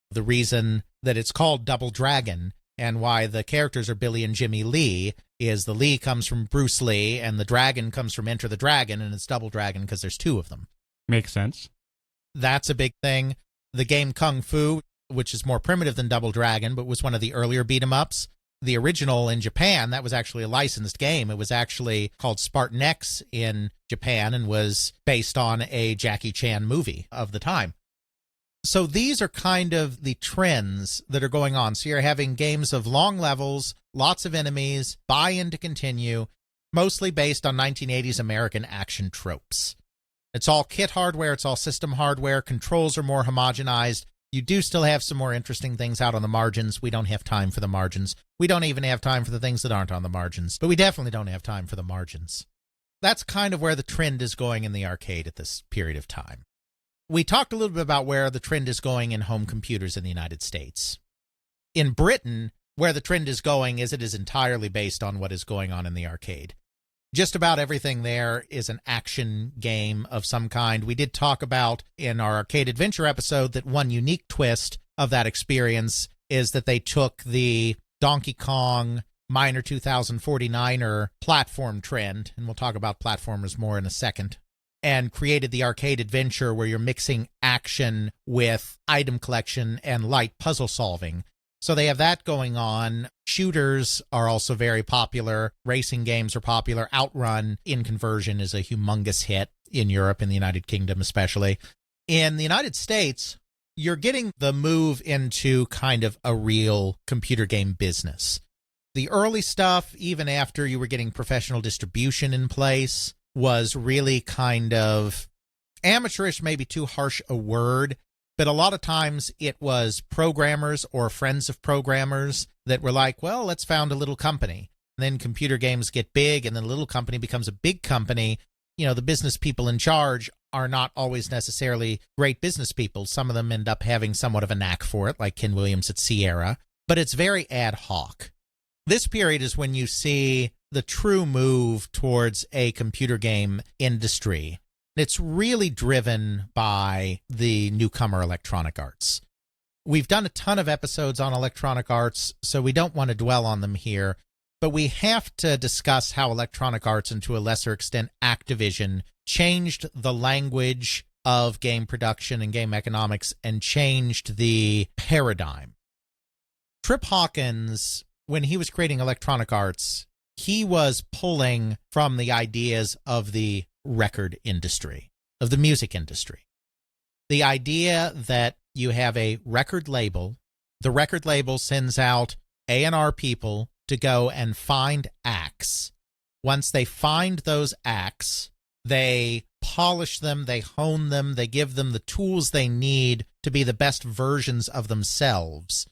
The reason that it's called Double Dragon and why the characters are Billy and Jimmy Lee is the Lee comes from Bruce Lee and the dragon comes from Enter the Dragon, and it's Double Dragon because there's two of them. Makes sense. That's a big thing. The game Kung Fu, which is more primitive than Double Dragon, but was one of the earlier beat-em-ups. The original in Japan, that was actually a licensed game. It was actually called Spartan X in Japan and was based on a Jackie Chan movie of the time. So these are kind of the trends that are going on. So you're having games of long levels, lots of enemies, buy-in to continue, mostly based on 1980s American action tropes. It's all kit hardware, it's all system hardware, controls are more homogenized. You do still have some more interesting things out on the margins. We don't have time for the margins. We don't even have time for the things that aren't on the margins. But we definitely don't have time for the margins. That's kind of where the trend is going in the arcade at this period of time. We talked a little bit about where the trend is going in home computers in the United States. In Britain, where the trend is going is it is entirely based on what is going on in the arcade. Just about everything there is an action game of some kind. We did talk about in our Arcade Adventure episode that one unique twist of that experience is that they took the Donkey Kong Miner 2049er platform trend, and we'll talk about platformers more in a second, and created the Arcade Adventure where you're mixing action with item collection and light puzzle solving. So they have that going on. Shooters are also very popular. Racing games are popular. Outrun in conversion is a humongous hit in Europe, in the United Kingdom especially. In the United States, you're getting the move into kind of a real computer game business. The early stuff, even after you were getting professional distribution in place, was really kind of amateurish, maybe too harsh a word. But a lot of times it was programmers or friends of programmers that were like, well, let's found a little company. And then computer games get big, and then a little company becomes a big company. You know, the business people in charge are not always necessarily great business people. Some of them end up having somewhat of a knack for it, like Ken Williams at Sierra, but it's very ad hoc. This period is when you see the true move towards a computer game industry. It's really driven by the newcomer Electronic Arts. We've done a ton of episodes on Electronic Arts, so we don't want to dwell on them here, but we have to discuss how Electronic Arts, and to a lesser extent Activision, changed the language of game production and game economics and changed the paradigm. Trip Hawkins, when he was creating Electronic Arts, he was pulling from the ideas of the record industry, of the music industry. The idea that you have a record label, the record label sends out A&R people to go and find acts. Once they find those acts, they polish them, they hone them, they give them the tools they need to be the best versions of themselves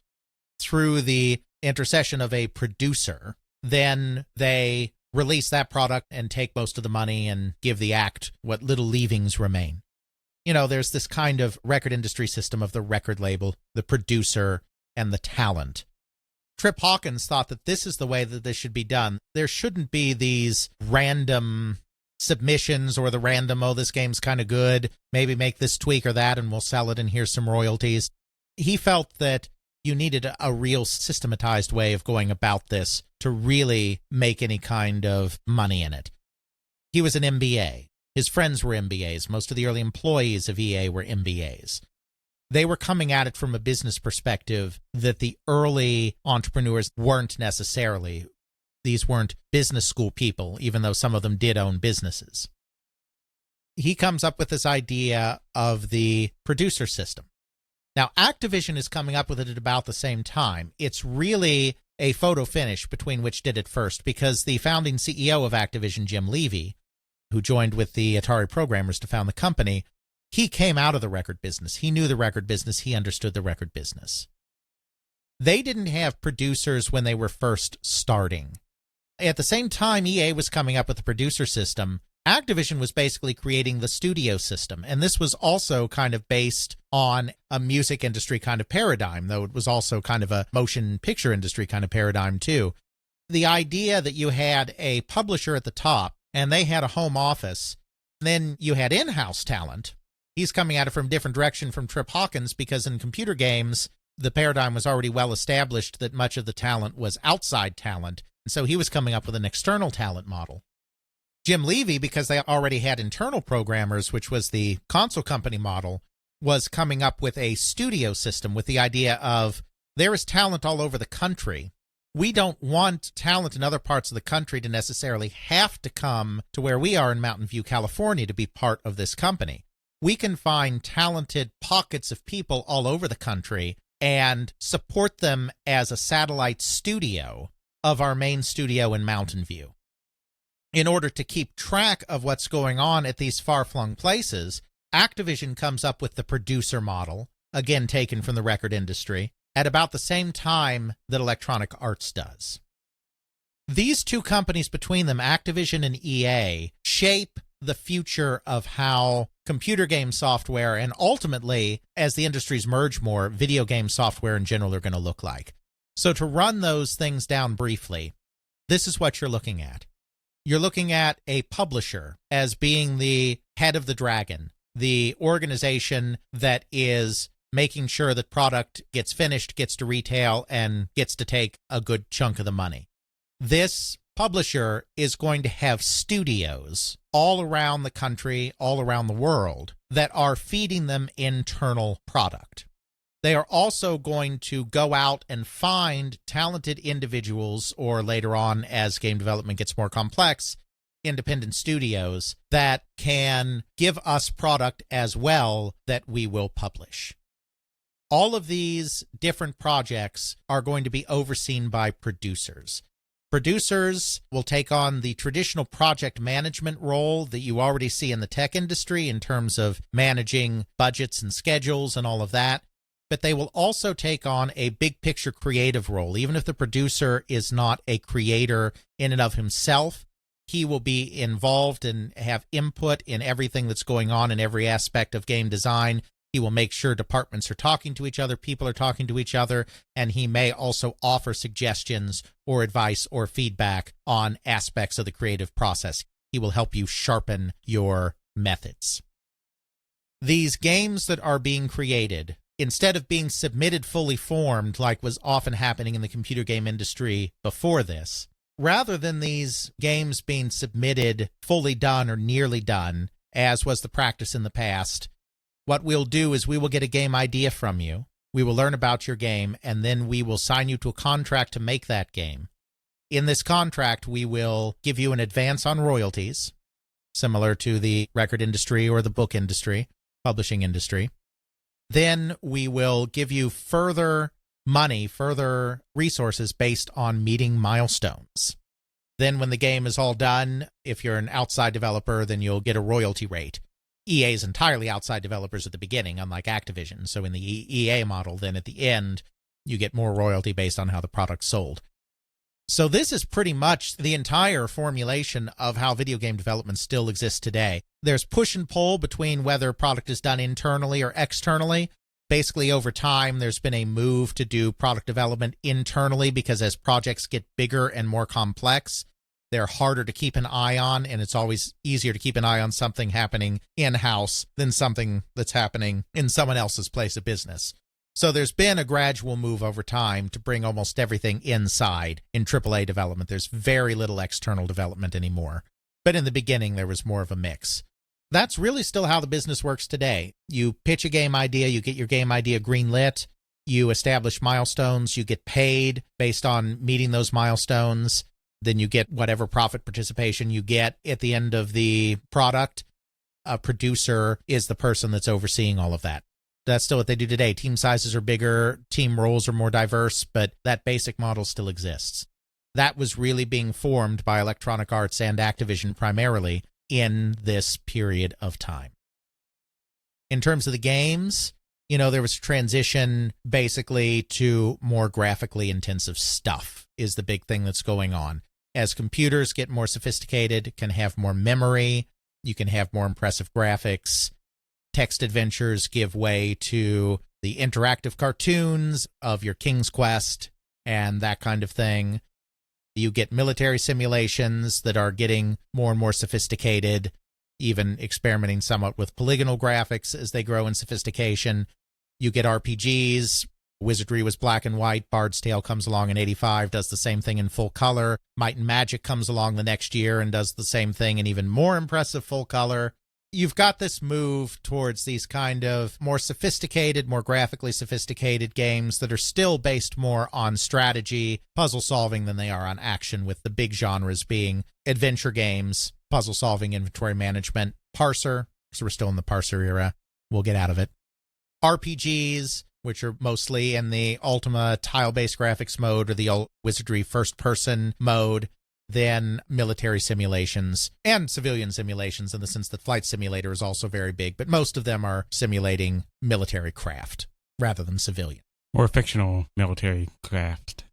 through the intercession of a producer. Then they release that product and take most of the money and give the act what little leavings remain. You know, there's this kind of record industry system of the record label, the producer, and the talent. Trip Hawkins thought that this is the way that this should be done. There shouldn't be these random submissions or the random, oh, this game's kind of good, maybe make this tweak or that and we'll sell it and here's some royalties. He felt that you needed a real systematized way of going about this to really make any kind of money in it. He was an MBA. His friends were MBAs. Most of the early employees of EA were MBAs. They were coming at it from a business perspective that the early entrepreneurs weren't necessarily. These weren't business school people, even though some of them did own businesses. He comes up with this idea of the producer system. Now, Activision is coming up with it at about the same time. It's really a photo finish between which did it first, because the founding CEO of Activision, Jim Levy, who joined with the Atari programmers to found the company, he came out of the record business. He knew the record business. He understood the record business. They didn't have producers when they were first starting. At the same time EA was coming up with the producer system, Activision was basically creating the studio system, and this was also kind of based on a music industry kind of paradigm, though it was also kind of a motion picture industry kind of paradigm too. The idea that you had a publisher at the top, and they had a home office, then you had in-house talent. He's coming at it from a different direction from Trip Hawkins, because in computer games, the paradigm was already well established that much of the talent was outside talent, and so he was coming up with an external talent model. Jim Levy, because they already had internal programmers, which was the console company model, was coming up with a studio system with the idea of there is talent all over the country. We don't want talent in other parts of the country to necessarily have to come to where we are in Mountain View, California to be part of this company. We can find talented pockets of people all over the country and support them as a satellite studio of our main studio in Mountain View. In order to keep track of what's going on at these far-flung places, Activision comes up with the producer model, again taken from the record industry, at about the same time that Electronic Arts does. These two companies between them, Activision and EA, shape the future of how computer game software and ultimately, as the industries merge more, video game software in general are going to look like. So to run those things down briefly, this is what you're looking at. You're looking at a publisher as being the head of the dragon, the organization that is making sure that product gets finished, gets to retail, and gets to take a good chunk of the money. This publisher is going to have studios all around the country, all around the world, that are feeding them internal product. They are also going to go out and find talented individuals, or later on, as game development gets more complex, independent studios that can give us product as well that we will publish. All of these different projects are going to be overseen by producers. Producers will take on the traditional project management role that you already see in the tech industry in terms of managing budgets and schedules and all of that. But they will also take on a big picture creative role. Even if the producer is not a creator in and of himself, He will be involved and have input in everything that's going on in every aspect of game design. He will make sure departments are talking to each other, people are talking to each other, and he may also offer suggestions or advice or feedback on aspects of the creative process. He will help you sharpen your methods. These games that are being created, instead of being submitted fully formed like was often happening in the computer game industry before this, rather than these games being submitted fully done or nearly done, as was the practice in the past, what we'll do is we will get a game idea from you, we will learn about your game, and then we will sign you to a contract to make that game. In this contract, we will give you an advance on royalties, similar to the record industry or the book industry, publishing industry. Then we will give you further money, further resources based on meeting milestones. Then when the game is all done, if you're an outside developer, then you'll get a royalty rate. EA is entirely outside developers at the beginning, unlike Activision. So in the EA model, then at the end, you get more royalty based on how the product's sold. So this is pretty much the entire formulation of how video game development still exists today. There's push and pull between whether a product is done internally or externally. Basically, over time, there's been a move to do product development internally because as projects get bigger and more complex, they're harder to keep an eye on, and it's always easier to keep an eye on something happening in-house than something that's happening in someone else's place of business. So there's been a gradual move over time to bring almost everything inside in AAA development. There's very little external development anymore. But in the beginning, there was more of a mix. That's really still how the business works today. You pitch a game idea, you get your game idea greenlit, you establish milestones, you get paid based on meeting those milestones, then you get whatever profit participation you get at the end of the product. A producer is the person that's overseeing all of that. That's still what they do today. Team sizes are bigger, team roles are more diverse, but that basic model still exists. That was really being formed by Electronic Arts and Activision primarily in this period of time. In terms of the games, there was a transition basically to more graphically intensive stuff is the big thing that's going on. As computers get more sophisticated, can have more memory, you can have more impressive graphics. Text adventures give way to the interactive cartoons of your King's Quest and that kind of thing. You get military simulations that are getting more and more sophisticated, even experimenting somewhat with polygonal graphics as they grow in sophistication. You get RPGs. Wizardry was black and white. Bard's Tale comes along in 85, does the same thing in full color. Might and Magic comes along the next year and does the same thing in even more impressive full color. You've got this move towards these kind of more sophisticated, more graphically sophisticated games that are still based more on strategy, puzzle solving than they are on action, with the big genres being adventure games, puzzle solving, inventory management, parser, so we're still in the parser era. We'll get out of it. RPGs, which are mostly in the Ultima tile-based graphics mode or the Wizardry first-person mode. Then military simulations and civilian simulations, in the sense that Flight Simulator is also very big, but most of them are simulating military craft rather than civilian. Or fictional military craft.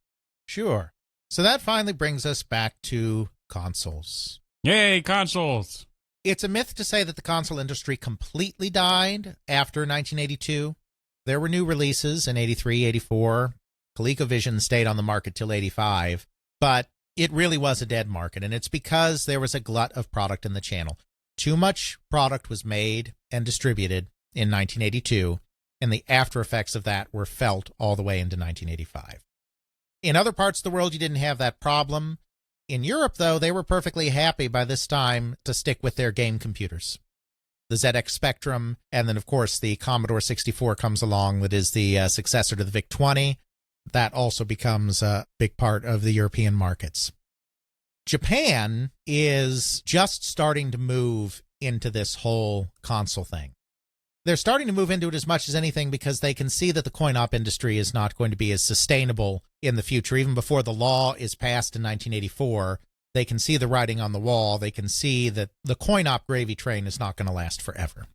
Sure. So that finally brings us back to consoles. Yay, consoles! It's a myth to say that the console industry completely died after 1982. There were new releases in 83, 84. ColecoVision stayed on the market till 85, but it really was a dead market, and it's because there was a glut of product in the channel. Too much product was made and distributed in 1982, and the after effects of that were felt all the way into 1985. In other parts of the world, you didn't have that problem. In Europe, though, they were perfectly happy by this time to stick with their game computers. The ZX Spectrum, and then, of course, the Commodore 64 comes along that is the successor to the VIC-20. That also becomes a big part of the European markets. Japan is just starting to move into this whole console thing. They're starting to move into it as much as anything because they can see that the coin-op industry is not going to be as sustainable in the future. Even before the law is passed in 1984, they can see the writing on the wall. They can see that the coin-op gravy train is not going to last forever.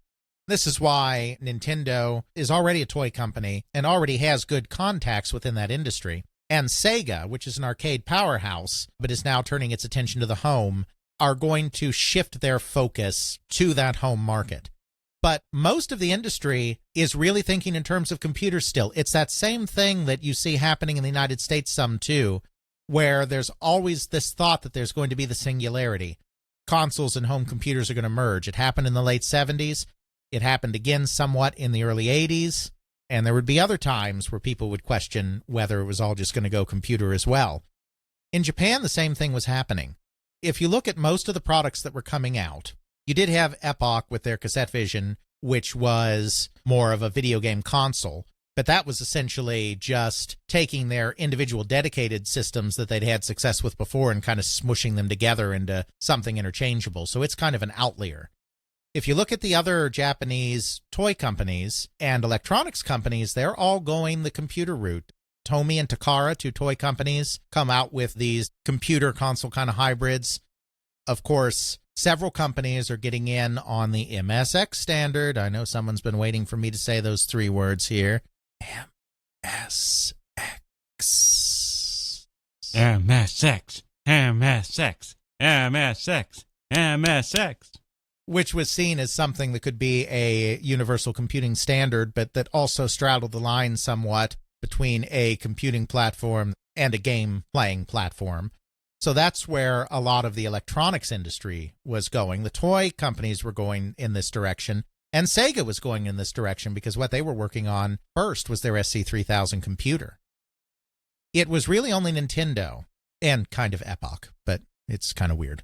This is why Nintendo is already a toy company and already has good contacts within that industry. And Sega, which is an arcade powerhouse, but is now turning its attention to the home, are going to shift their focus to that home market. But most of the industry is really thinking in terms of computers still. It's that same thing that you see happening in the United States some too, where there's always this thought that there's going to be the singularity. Consoles and home computers are going to merge. It happened in the late 70s. It happened again somewhat in the early 80s. And there would be other times where people would question whether it was all just going to go computer as well. In Japan, the same thing was happening. If you look at most of the products that were coming out, you did have Epoch with their CassetteVision, which was more of a video game console, but that was essentially just taking their individual dedicated systems that they'd had success with before and kind of smushing them together into something interchangeable. So it's kind of an outlier. If you look at the other Japanese toy companies and electronics companies, they're all going the computer route. Tomy and Takara, two toy companies, come out with these computer console kind of hybrids. Of course, several companies are getting in on the MSX standard. I know someone's been waiting for me to say those three words here. MSX. MSX. MSX. MSX. MSX. Which was seen as something that could be a universal computing standard, but that also straddled the line somewhat between a computing platform and a game-playing platform. So that's where a lot of the electronics industry was going. The toy companies were going in this direction, and Sega was going in this direction because what they were working on first was their SC3000 computer. It was really only Nintendo, and kind of Epoch, but it's kind of weird,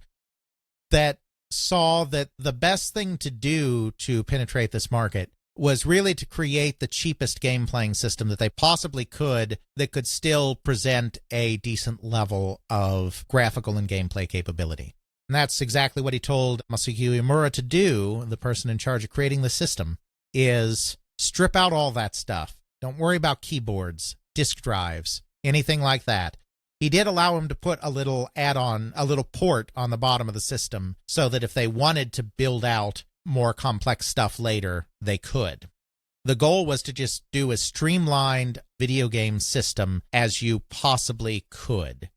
that saw that the best thing to do to penetrate this market was really to create the cheapest game-playing system that they possibly could that could still present a decent level of graphical and gameplay capability. And that's exactly what he told Masahiro Uemura to do, the person in charge of creating the system, is strip out all that stuff. Don't worry about keyboards, disk drives, anything like that. He did allow him to put a little add-on, a little port on the bottom of the system so that if they wanted to build out more complex stuff later, they could. The goal was to just do as streamlined video game system as you possibly could.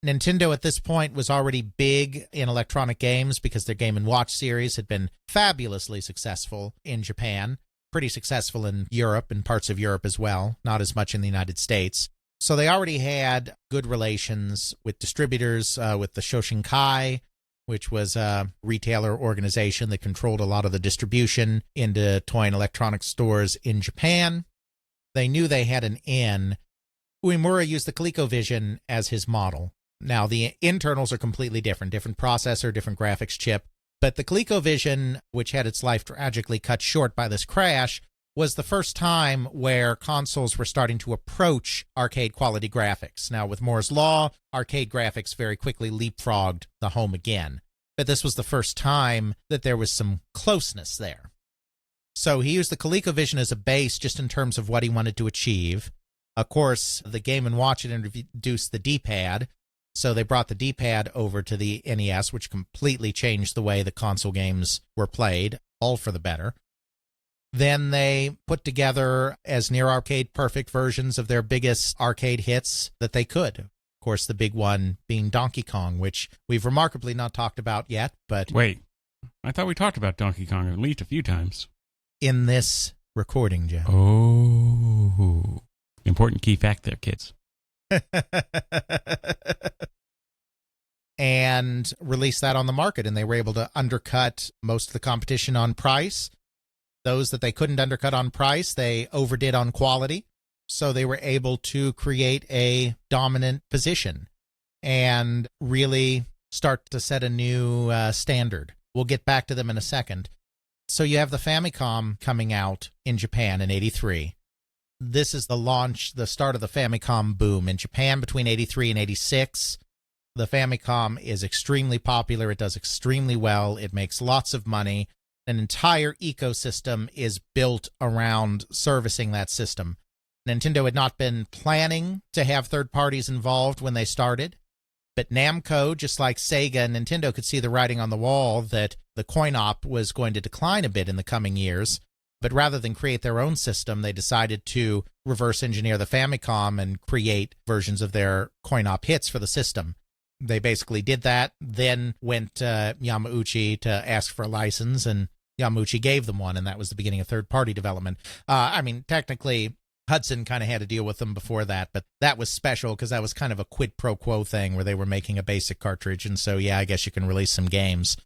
Nintendo at this point was already big in electronic games because their Game & Watch series had been fabulously successful in Japan, pretty successful in Europe and parts of Europe as well, not as much in the United States. So they already had good relations with distributors, with the Shoshinkai, which was a retailer organization that controlled a lot of the distribution into toy and electronics stores in Japan. They knew they had an in. Uemura used the ColecoVision as his model. Now, the internals are completely different processor, different graphics chip, but the ColecoVision, which had its life tragically cut short by this crash, was the first time where consoles were starting to approach arcade-quality graphics. Now, with Moore's Law, arcade graphics very quickly leapfrogged the home again. But this was the first time that there was some closeness there. So he used the ColecoVision as a base just in terms of what he wanted to achieve. Of course, the Game & Watch had introduced the D-pad, so they brought the D-pad over to the NES, which completely changed the way the console games were played, all for the better. Then they put together as near arcade perfect versions of their biggest arcade hits that they could. Of course, the big one being Donkey Kong, which we've remarkably not talked about yet, but... Wait, I thought we talked about Donkey Kong at least a few times. In this recording, Joe. Oh. Important key fact there, kids. And released that on the market, and they were able to undercut most of the competition on price. Those that they couldn't undercut on price, they overdid on quality. So they were able to create a dominant position and really start to set a new standard. We'll get back to them in a second. So you have the Famicom coming out in Japan in '83. This is the launch, the start of the Famicom boom in Japan between '83 and '86. The Famicom is extremely popular. It does extremely well. It makes lots of money. An entire ecosystem is built around servicing that system. Nintendo had not been planning to have third parties involved when they started, but Namco, just like Sega and Nintendo, could see the writing on the wall that the coin-op was going to decline a bit in the coming years. But rather than create their own system, they decided to reverse engineer the Famicom and create versions of their coin-op hits for the system. They basically did that, then went to Yamauchi to ask for a license, and Yamauchi gave them one, and that was the beginning of third-party development. Technically, Hudson kind of had to deal with them before that, but that was special because that was kind of a quid pro quo thing where they were making a basic cartridge, and so, yeah, I guess you can release some games.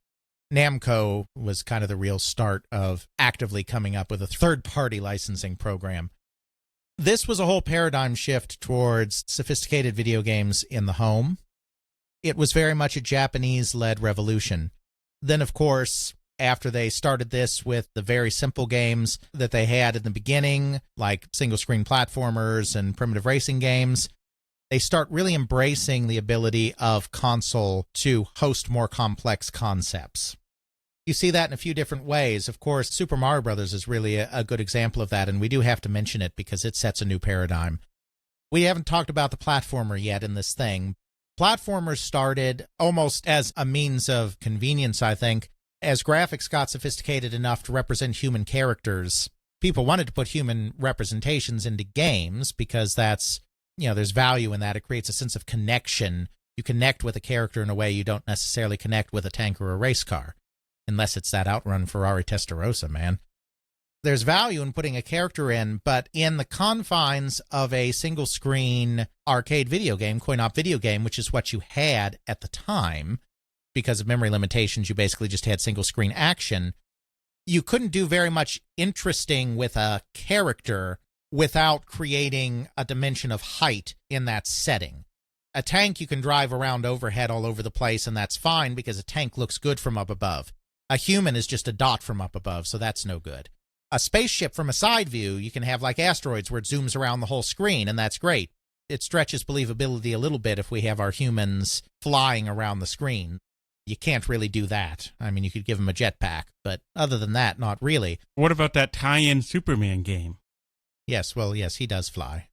Namco was kind of the real start of actively coming up with a third-party licensing program. This was a whole paradigm shift towards sophisticated video games in the home. It was very much a Japanese-led revolution. Then, of course, after they started this with the very simple games that they had in the beginning, like single-screen platformers and primitive racing games, they start really embracing the ability of console to host more complex concepts. You see that in a few different ways. Of course, Super Mario Bros. Is really a good example of that, and we do have to mention it because it sets a new paradigm. We haven't talked about the platformer yet in this thing. Platformers started almost as a means of convenience, I think. As graphics got sophisticated enough to represent human characters, people wanted to put human representations into games because that's, there's value in that. It creates a sense of connection. You connect with a character in a way you don't necessarily connect with a tank or a race car. Unless it's that outrun Ferrari Testarossa, man. There's value in putting a character in, but in the confines of a single-screen arcade video game, coin-op video game, which is what you had at the time, because of memory limitations, you basically just had single-screen action, you couldn't do very much interesting with a character without creating a dimension of height in that setting. A tank you can drive around overhead all over the place, and that's fine because a tank looks good from up above. A human is just a dot from up above, so that's no good. A spaceship from a side view, you can have like asteroids where it zooms around the whole screen, and that's great. It stretches believability a little bit if we have our humans flying around the screen. You can't really do that. I mean, you could give them a jetpack, but other than that, not really. What about that tie-in Superman game? Yes, he does fly.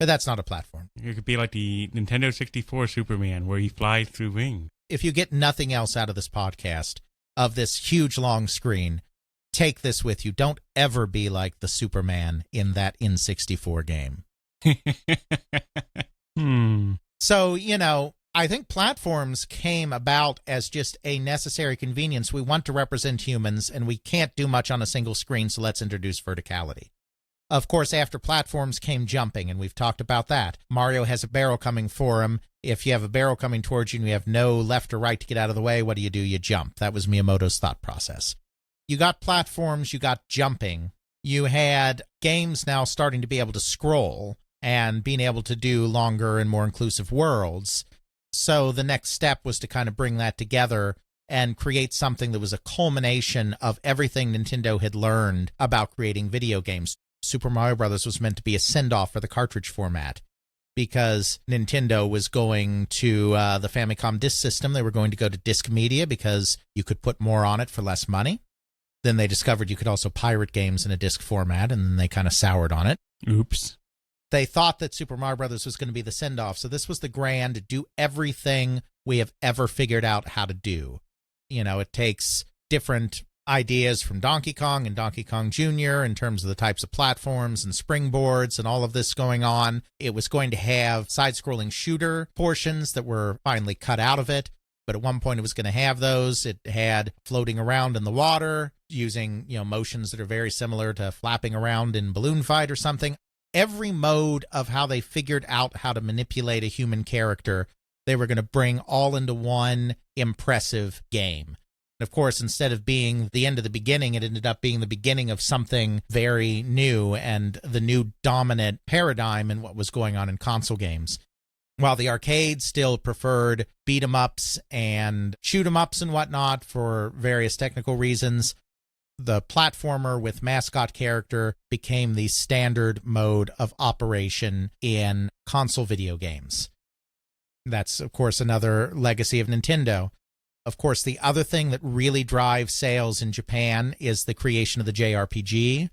But that's not a platform. It could be like the Nintendo 64 Superman, where he flies through wings. If you get nothing else out of this podcast, of this huge long screen, take this with you. Don't ever be like the Superman in that N64 game. So, I think platforms came about as just a necessary convenience. We want to represent humans, and we can't do much on a single screen, so let's introduce verticality. Of course, after platforms came jumping, and we've talked about that. Mario has a barrel coming for him. If you have a barrel coming towards you and you have no left or right to get out of the way, what do? You jump. That was Miyamoto's thought process. You got platforms, you got jumping. You had games now starting to be able to scroll and being able to do longer and more inclusive worlds. So the next step was to kind of bring that together and create something that was a culmination of everything Nintendo had learned about creating video games. Super Mario Bros. Was meant to be a send-off for the cartridge format because Nintendo was going to the Famicom disk system. They were going to go to disk media because you could put more on it for less money. Then they discovered you could also pirate games in a disk format, and then they kind of soured on it. Oops. They thought that Super Mario Bros. Was going to be the send-off, so this was the grand do everything we have ever figured out how to do. It takes different ideas from Donkey Kong and Donkey Kong Jr. in terms of the types of platforms and springboards and all of this going on. It was going to have side-scrolling shooter portions that were finally cut out of it, but at one point it was going to have those. It had floating around in the water using, motions that are very similar to flapping around in Balloon Fight or something. Every mode of how they figured out how to manipulate a human character, they were going to bring all into one impressive game. And of course, instead of being the end of the beginning, it ended up being the beginning of something very new and the new dominant paradigm in what was going on in console games. While the arcade still preferred beat-em-ups and shoot-em-ups and whatnot for various technical reasons, the platformer with mascot character became the standard mode of operation in console video games. That's, of course, another legacy of Nintendo. Of course, the other thing that really drives sales in Japan is the creation of the JRPG.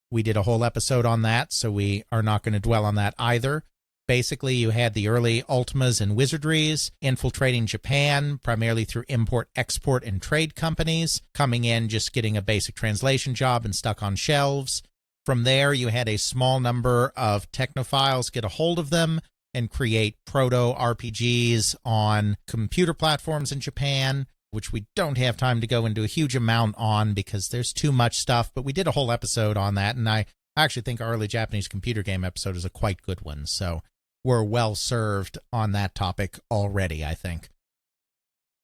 We did a whole episode on that, so we are not going to dwell on that either. Basically, you had the early Ultimas and Wizardries infiltrating Japan, primarily through import, export, and trade companies, coming in, just getting a basic translation job and stuck on shelves. From there, you had a small number of technophiles get a hold of them, and create proto RPGs on computer platforms in Japan, which we don't have time to go into a huge amount on because there's too much stuff, but we did a whole episode on that, and I actually think our early Japanese computer game episode is a quite good one, so we're well served on that topic already, I think.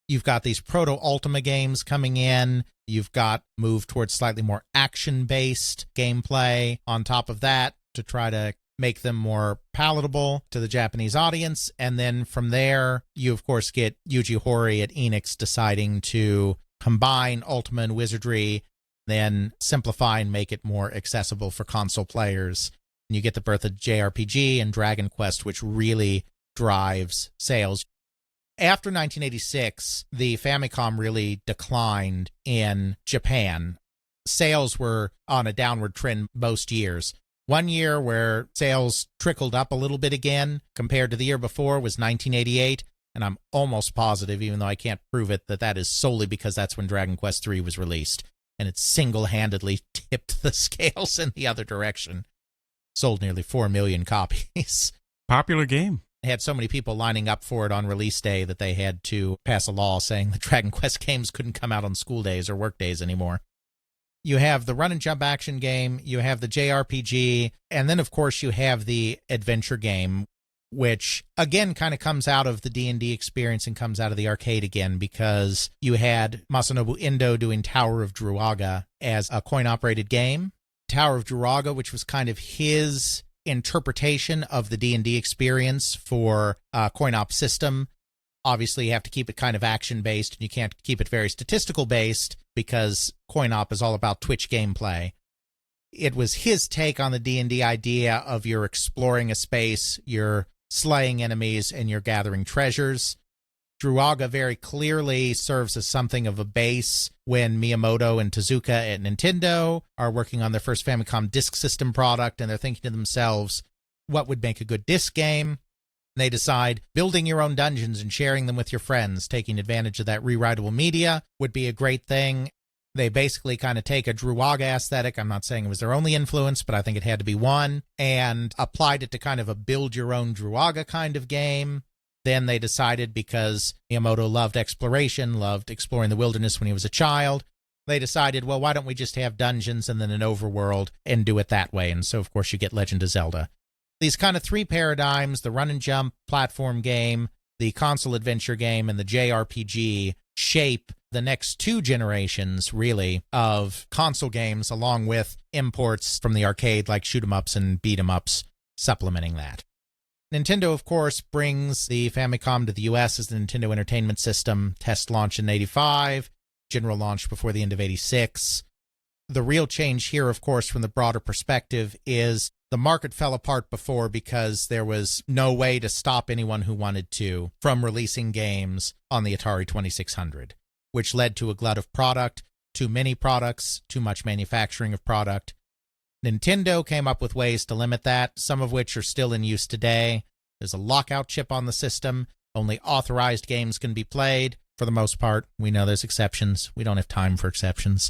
You've got these proto-Ultima games coming in. You've got move towards slightly more action-based gameplay on top of that to try to make them more palatable to the Japanese audience. And then from there, you, of course, get Yuji Horii at Enix deciding to combine Ultima and Wizardry, then simplify and make it more accessible for console players. And you get the birth of JRPG and Dragon Quest, which really drives sales. After 1986, the Famicom really declined in Japan. Sales were on a downward trend most years. One year where sales trickled up a little bit again compared to the year before was 1988, and I'm almost positive, even though I can't prove it, that that is solely because that's when Dragon Quest III was released, and it single-handedly tipped the scales in the other direction. Sold nearly 4 million copies. Popular game. Had so many people lining up for it on release day that they had to pass a law saying the Dragon Quest games couldn't come out on school days or work days anymore. You have the run-and-jump action game, you have the JRPG, and then, of course, you have the adventure game, which, again, kind of comes out of the D&D experience and comes out of the arcade again, because you had Masanobu Endo doing Tower of Druaga as a coin-operated game. Tower of Druaga, which was kind of his interpretation of the D&D experience for a coin-op system. Obviously, you have to keep it kind of action-based, and you can't keep it very statistical-based because coin-op is all about Twitch gameplay. It was his take on the D&D idea of you're exploring a space, you're slaying enemies, and you're gathering treasures. Druaga very clearly serves as something of a base when Miyamoto and Tezuka at Nintendo are working on their first Famicom disk system product, and they're thinking to themselves, what would make a good disk game? They decide building your own dungeons and sharing them with your friends, taking advantage of that rewritable media would be a great thing. They basically kind of take a Druaga aesthetic. I'm not saying it was their only influence, but I think it had to be one, and applied it to kind of a build your own Druaga kind of game. Then they decided, because Miyamoto loved exploration, loved exploring the wilderness when he was a child, they decided, well, why don't we just have dungeons and then an overworld and do it that way? And so, of course, you get Legend of Zelda. These kind of three paradigms, the run-and-jump platform game, the console adventure game, and the JRPG, shape the next two generations, really, of console games, along with imports from the arcade like shoot-em-ups and beat-em-ups supplementing that. Nintendo, of course, brings the Famicom to the US as the Nintendo Entertainment System, test launch in 85, general launch before the end of 86. The real change here, of course, from the broader perspective, is the market fell apart before because there was no way to stop anyone who wanted to from releasing games on the Atari 2600, which led to a glut of product, too many products, too much manufacturing of product. Nintendo came up with ways to limit that, some of which are still in use today. There's a lockout chip on the system. Only authorized games can be played. For the most part, we know there's exceptions. We don't have time for exceptions.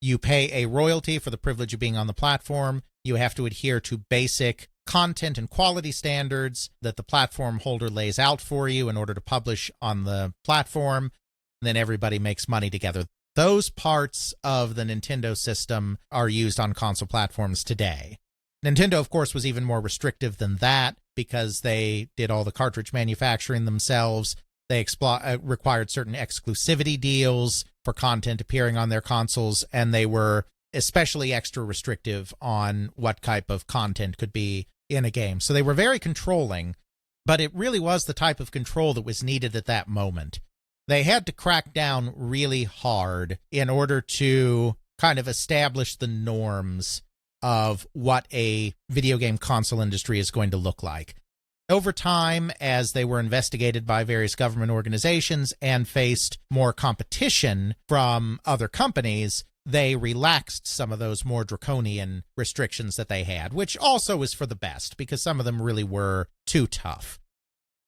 You pay a royalty for the privilege of being on the platform. You have to adhere to basic content and quality standards that the platform holder lays out for you in order to publish on the platform. And then everybody makes money together. Those parts of the Nintendo system are used on console platforms today. Nintendo, of course, was even more restrictive than that because they did all the cartridge manufacturing themselves. They required certain exclusivity deals for content appearing on their consoles, and they were especially extra restrictive on what type of content could be in a game. So they were very controlling, but it really was the type of control that was needed at that moment. They had to crack down really hard in order to kind of establish the norms of what a video game console industry is going to look like. Over time, as they were investigated by various government organizations and faced more competition from other companies, they relaxed some of those more draconian restrictions that they had, which also was for the best because some of them really were too tough.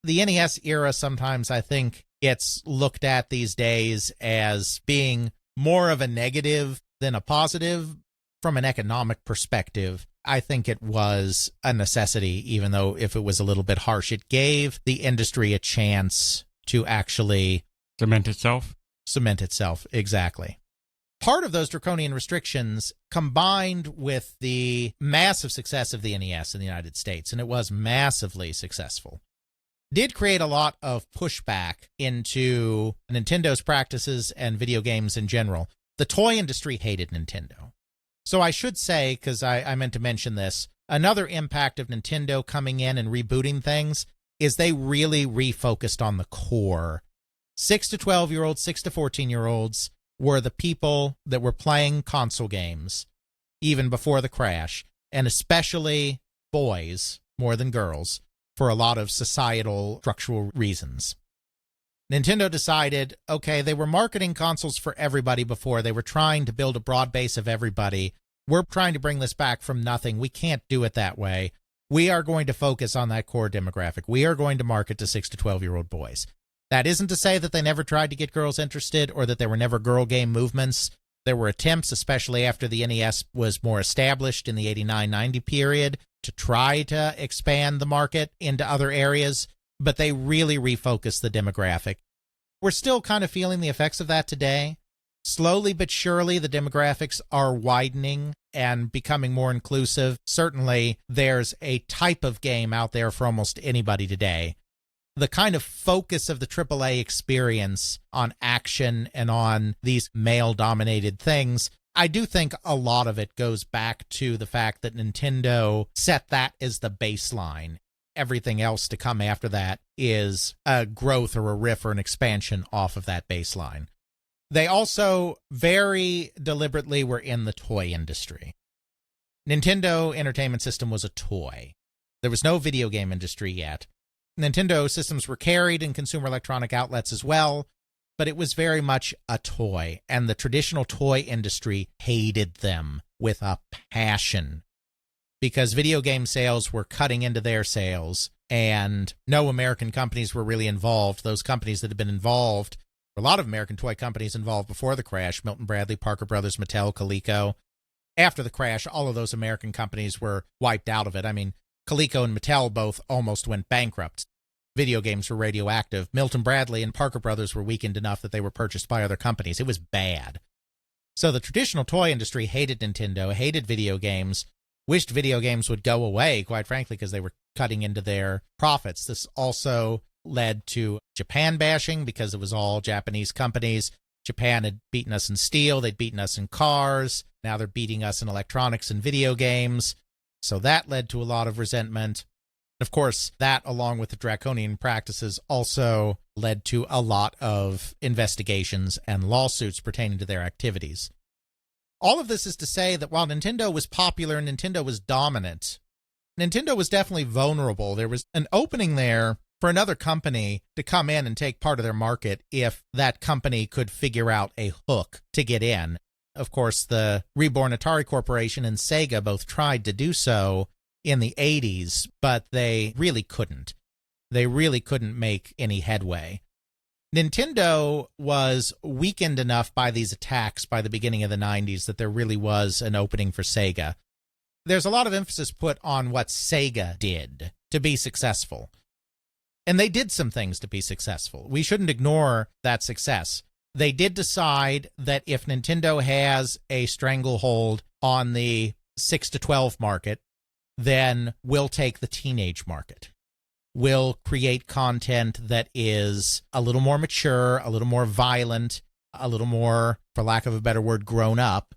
The NES era sometimes, I think, gets looked at these days as being more of a negative than a positive from an economic perspective. I think it was a necessity, even though if it was a little bit harsh. It gave the industry a chance to actually Cement itself? Cement itself, exactly. Part of those draconian restrictions combined with the massive success of the NES in the United States, and it was massively successful, did create a lot of pushback into Nintendo's practices and video games in general. The toy industry hated Nintendo. So I should say, because I meant to mention this, another impact of Nintendo coming in and rebooting things is they really refocused on the core. 6 to 12-year-olds, 6 to 14-year-olds were the people that were playing console games even before the crash, and especially boys more than girls for a lot of societal structural reasons. Nintendo decided, okay, they were marketing consoles for everybody before. They were trying to build a broad base of everybody. We're trying to bring this back from nothing. We can't do it that way. We are going to focus on that core demographic. We are going to market to 6 to 12-year-old boys. That isn't to say that they never tried to get girls interested or that there were never girl game movements. There were attempts, especially after the NES was more established in the 89-90 period, to try to expand the market into other areas, but they really refocused the demographic. We're still kind of feeling the effects of that today. Slowly but surely, the demographics are widening and becoming more inclusive. Certainly, there's a type of game out there for almost anybody today. The kind of focus of the AAA experience on action and on these male-dominated things, I do think a lot of it goes back to the fact that Nintendo set that as the baseline. Everything else to come after that is a growth or a riff or an expansion off of that baseline. They also very deliberately were in the toy industry. Nintendo Entertainment System was a toy. There was no video game industry yet. Nintendo systems were carried in consumer electronic outlets as well, but it was very much a toy, and the traditional toy industry hated them with a passion because video game sales were cutting into their sales, and no American companies were really involved. Those companies that had been involved, a lot of American toy companies involved before the crash, Milton Bradley, Parker Brothers, Mattel, Coleco. After the crash, all of those American companies were wiped out of it. I mean, Coleco and Mattel both almost went bankrupt. Video games were radioactive. Milton Bradley and Parker Brothers were weakened enough that they were purchased by other companies. It was bad. So the traditional toy industry hated Nintendo, hated video games, wished video games would go away, quite frankly, because they were cutting into their profits. This also led to Japan bashing because it was all Japanese companies. Japan had beaten us in steel. They'd beaten us in cars. Now they're beating us in electronics and video games. So that led to a lot of resentment. Of course, that, along with the draconian practices, also led to a lot of investigations and lawsuits pertaining to their activities. All of this is to say that while Nintendo was popular and Nintendo was dominant, Nintendo was definitely vulnerable. There was an opening there for another company to come in and take part of their market if that company could figure out a hook to get in. Of course, the reborn Atari Corporation and Sega both tried to do so in the 80s, but they really couldn't. They really couldn't make any headway. Nintendo was weakened enough by these attacks by the beginning of the 90s that there really was an opening for Sega. There's a lot of emphasis put on what Sega did to be successful. And they did some things to be successful. We shouldn't ignore that success. They did decide that if Nintendo has a stranglehold on the 6 to 12 market, then we'll take the teenage market. We'll create content that is a little more mature, a little more violent, a little more, for lack of a better word, grown up.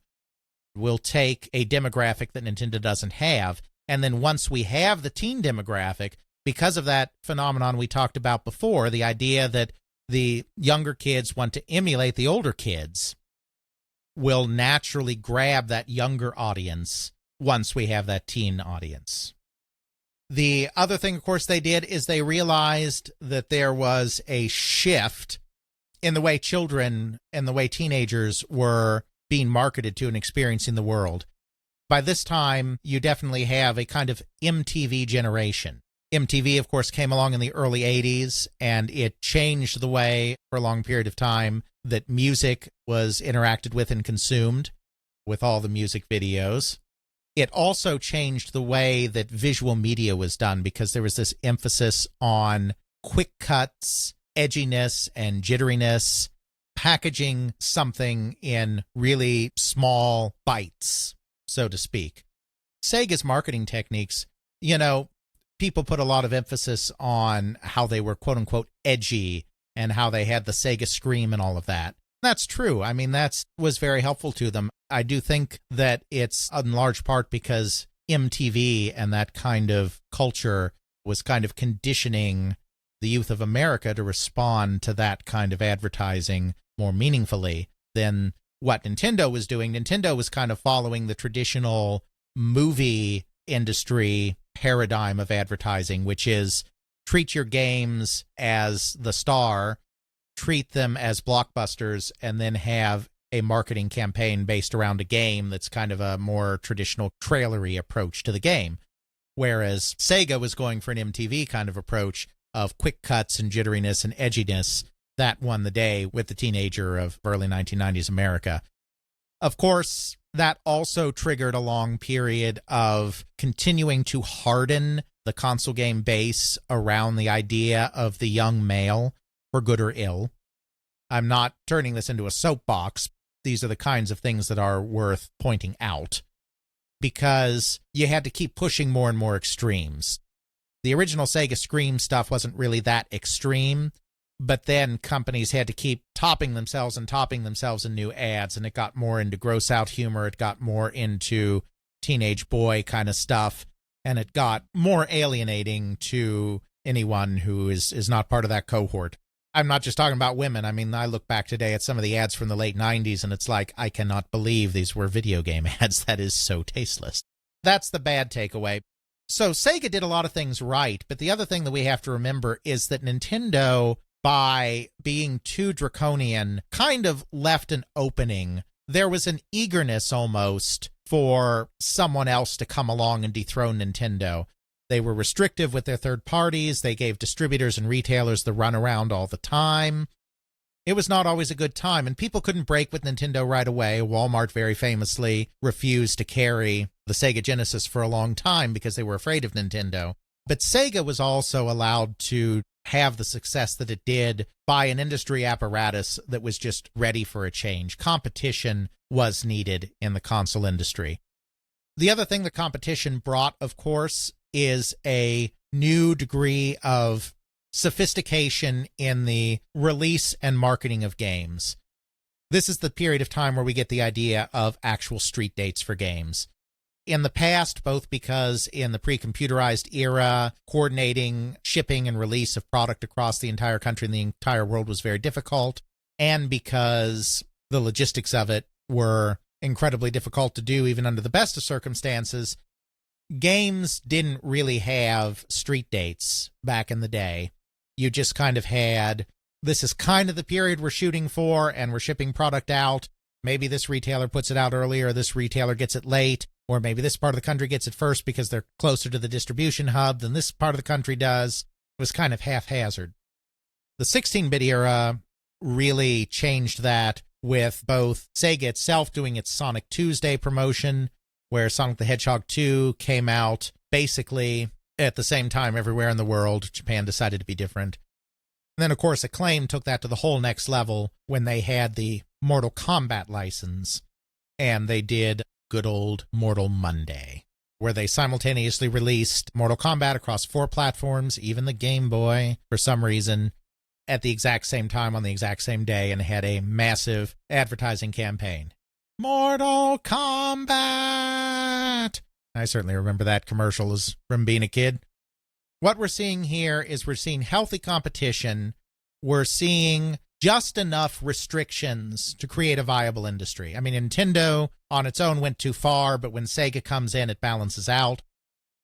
We'll take a demographic that Nintendo doesn't have, and then once we have the teen demographic, because of that phenomenon we talked about before, the idea that the younger kids want to emulate the older kids, we'll naturally grab that younger audience once we have that teen audience. The other thing, of course, they did is they realized that there was a shift in the way children and the way teenagers were being marketed to and experiencing the world. By this time, you definitely have a kind of MTV generation. MTV, of course, came along in the early 80s, and it changed the way, for a long period of time, that music was interacted with and consumed, with all the music videos. It also changed the way that visual media was done because there was this emphasis on quick cuts, edginess, and jitteriness, packaging something in really small bites, so to speak. Sega's marketing techniques, people put a lot of emphasis on how they were quote-unquote edgy and how they had the Sega Scream and all of that. That's true. I mean, that was very helpful to them. I do think that it's in large part because MTV and that kind of culture was kind of conditioning the youth of America to respond to that kind of advertising more meaningfully than what Nintendo was doing. Nintendo was kind of following the traditional movie industry paradigm of advertising, which is treat your games as the star, treat them as blockbusters, and then have a marketing campaign based around a game that's kind of a more traditional trailery approach to the game. Whereas Sega was going for an MTV kind of approach of quick cuts and jitteriness and edginess. That won the day with the teenager of early 1990s America. Of course, that also triggered a long period of continuing to harden the console game base around the idea of the young male, for good or ill. I'm not turning this into a soapbox. These are the kinds of things that are worth pointing out, because you had to keep pushing more and more extremes. The original Sega Scream stuff wasn't really that extreme, but then companies had to keep topping themselves in new ads, and it got more into gross out humor, it got more into teenage boy kind of stuff, and it got more alienating to anyone who is not part of that cohort. I'm not just talking about women. I mean, I look back today at some of the ads from the late 90s, and it's like, I cannot believe these were video game ads. That is so tasteless. That's the bad takeaway. So Sega did a lot of things right, but the other thing that we have to remember is that Nintendo, by being too draconian, kind of left an opening. There was an eagerness almost for someone else to come along and dethrone Nintendo. They were restrictive with their third parties. They gave distributors and retailers the runaround all the time. It was not always a good time, and people couldn't break with Nintendo right away. Walmart very famously refused to carry the Sega Genesis for a long time because they were afraid of Nintendo. But Sega was also allowed to have the success that it did by an industry apparatus that was just ready for a change. Competition was needed in the console industry. The other thing the competition brought, of course, is a new degree of sophistication in the release and marketing of games. This is the period of time where we get the idea of actual street dates for games. In the past, both because in the pre-computerized era, coordinating shipping and release of product across the entire country and the entire world was very difficult, and because the logistics of it were incredibly difficult to do even under the best of circumstances, games didn't really have street dates back in the day. You just kind of had, this is kind of the period we're shooting for, and we're shipping product out. Maybe this retailer puts it out earlier, this retailer gets it late, or maybe this part of the country gets it first because they're closer to the distribution hub than this part of the country does. It was kind of haphazard. The 16-bit era really changed that, with both Sega itself doing its Sonic Tuesday promotion, where Sonic the Hedgehog 2 came out basically at the same time everywhere in the world. Japan decided to be different. And then, of course, Acclaim took that to the whole next level when they had the Mortal Kombat license, and they did good old Mortal Monday, where they simultaneously released Mortal Kombat across 4 platforms, even the Game Boy, for some reason, at the exact same time on the exact same day, and had a massive advertising campaign. Mortal Kombat! I certainly remember that commercial as from being a kid. What we're seeing here is we're seeing healthy competition. We're seeing just enough restrictions to create a viable industry. I mean, Nintendo on its own went too far, but when Sega comes in, it balances out.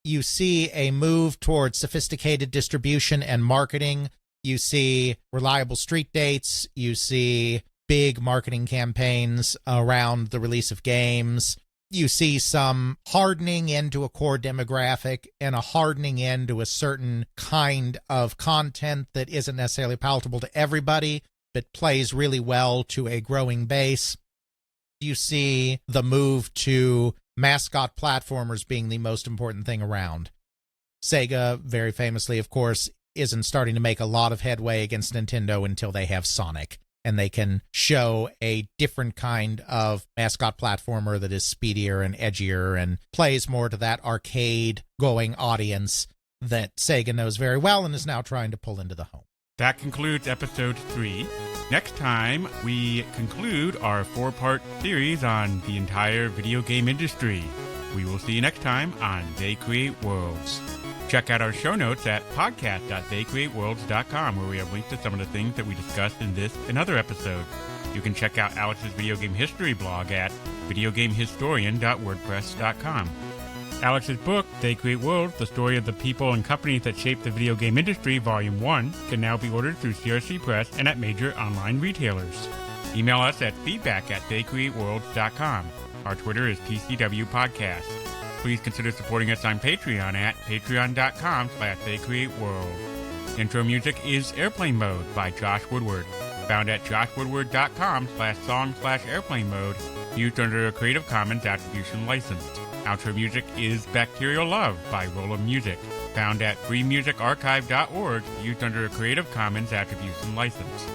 You see a move towards sophisticated distribution and marketing. You see reliable street dates. You see big marketing campaigns around the release of games. You see some hardening into a core demographic and a hardening into a certain kind of content that isn't necessarily palatable to everybody, but plays really well to a growing base. You see the move to mascot platformers being the most important thing around. Sega, very famously, of course, isn't starting to make a lot of headway against Nintendo until they have Sonic, and they can show a different kind of mascot platformer that is speedier and edgier and plays more to that arcade-going audience that Sega knows very well and is now trying to pull into the home. That concludes episode 3. Next time, we conclude our 4-part series on the entire video game industry. We will see you next time on They Create Worlds. Check out our show notes at podcast.theycreateworlds.com, where we have links to some of the things that we discussed in this and other episodes. You can check out Alex's video game history blog at videogamehistorian.wordpress.com. Alex's book, They Create Worlds, The Story of the People and Companies That Shaped the Video Game Industry, Volume 1, can now be ordered through CRC Press and at major online retailers. Email us at feedback@theycreateworlds.com. Our Twitter is TCW Podcast. Please consider supporting us on Patreon at patreon.com/theycreateworld. Intro music is Airplane Mode by Josh Woodward, found at joshwoodward.com/song/airplane mode, used under a Creative Commons Attribution License. Outro music is Bacterial Love by Rolla Music, found at freemusicarchive.org, used under a Creative Commons Attribution License.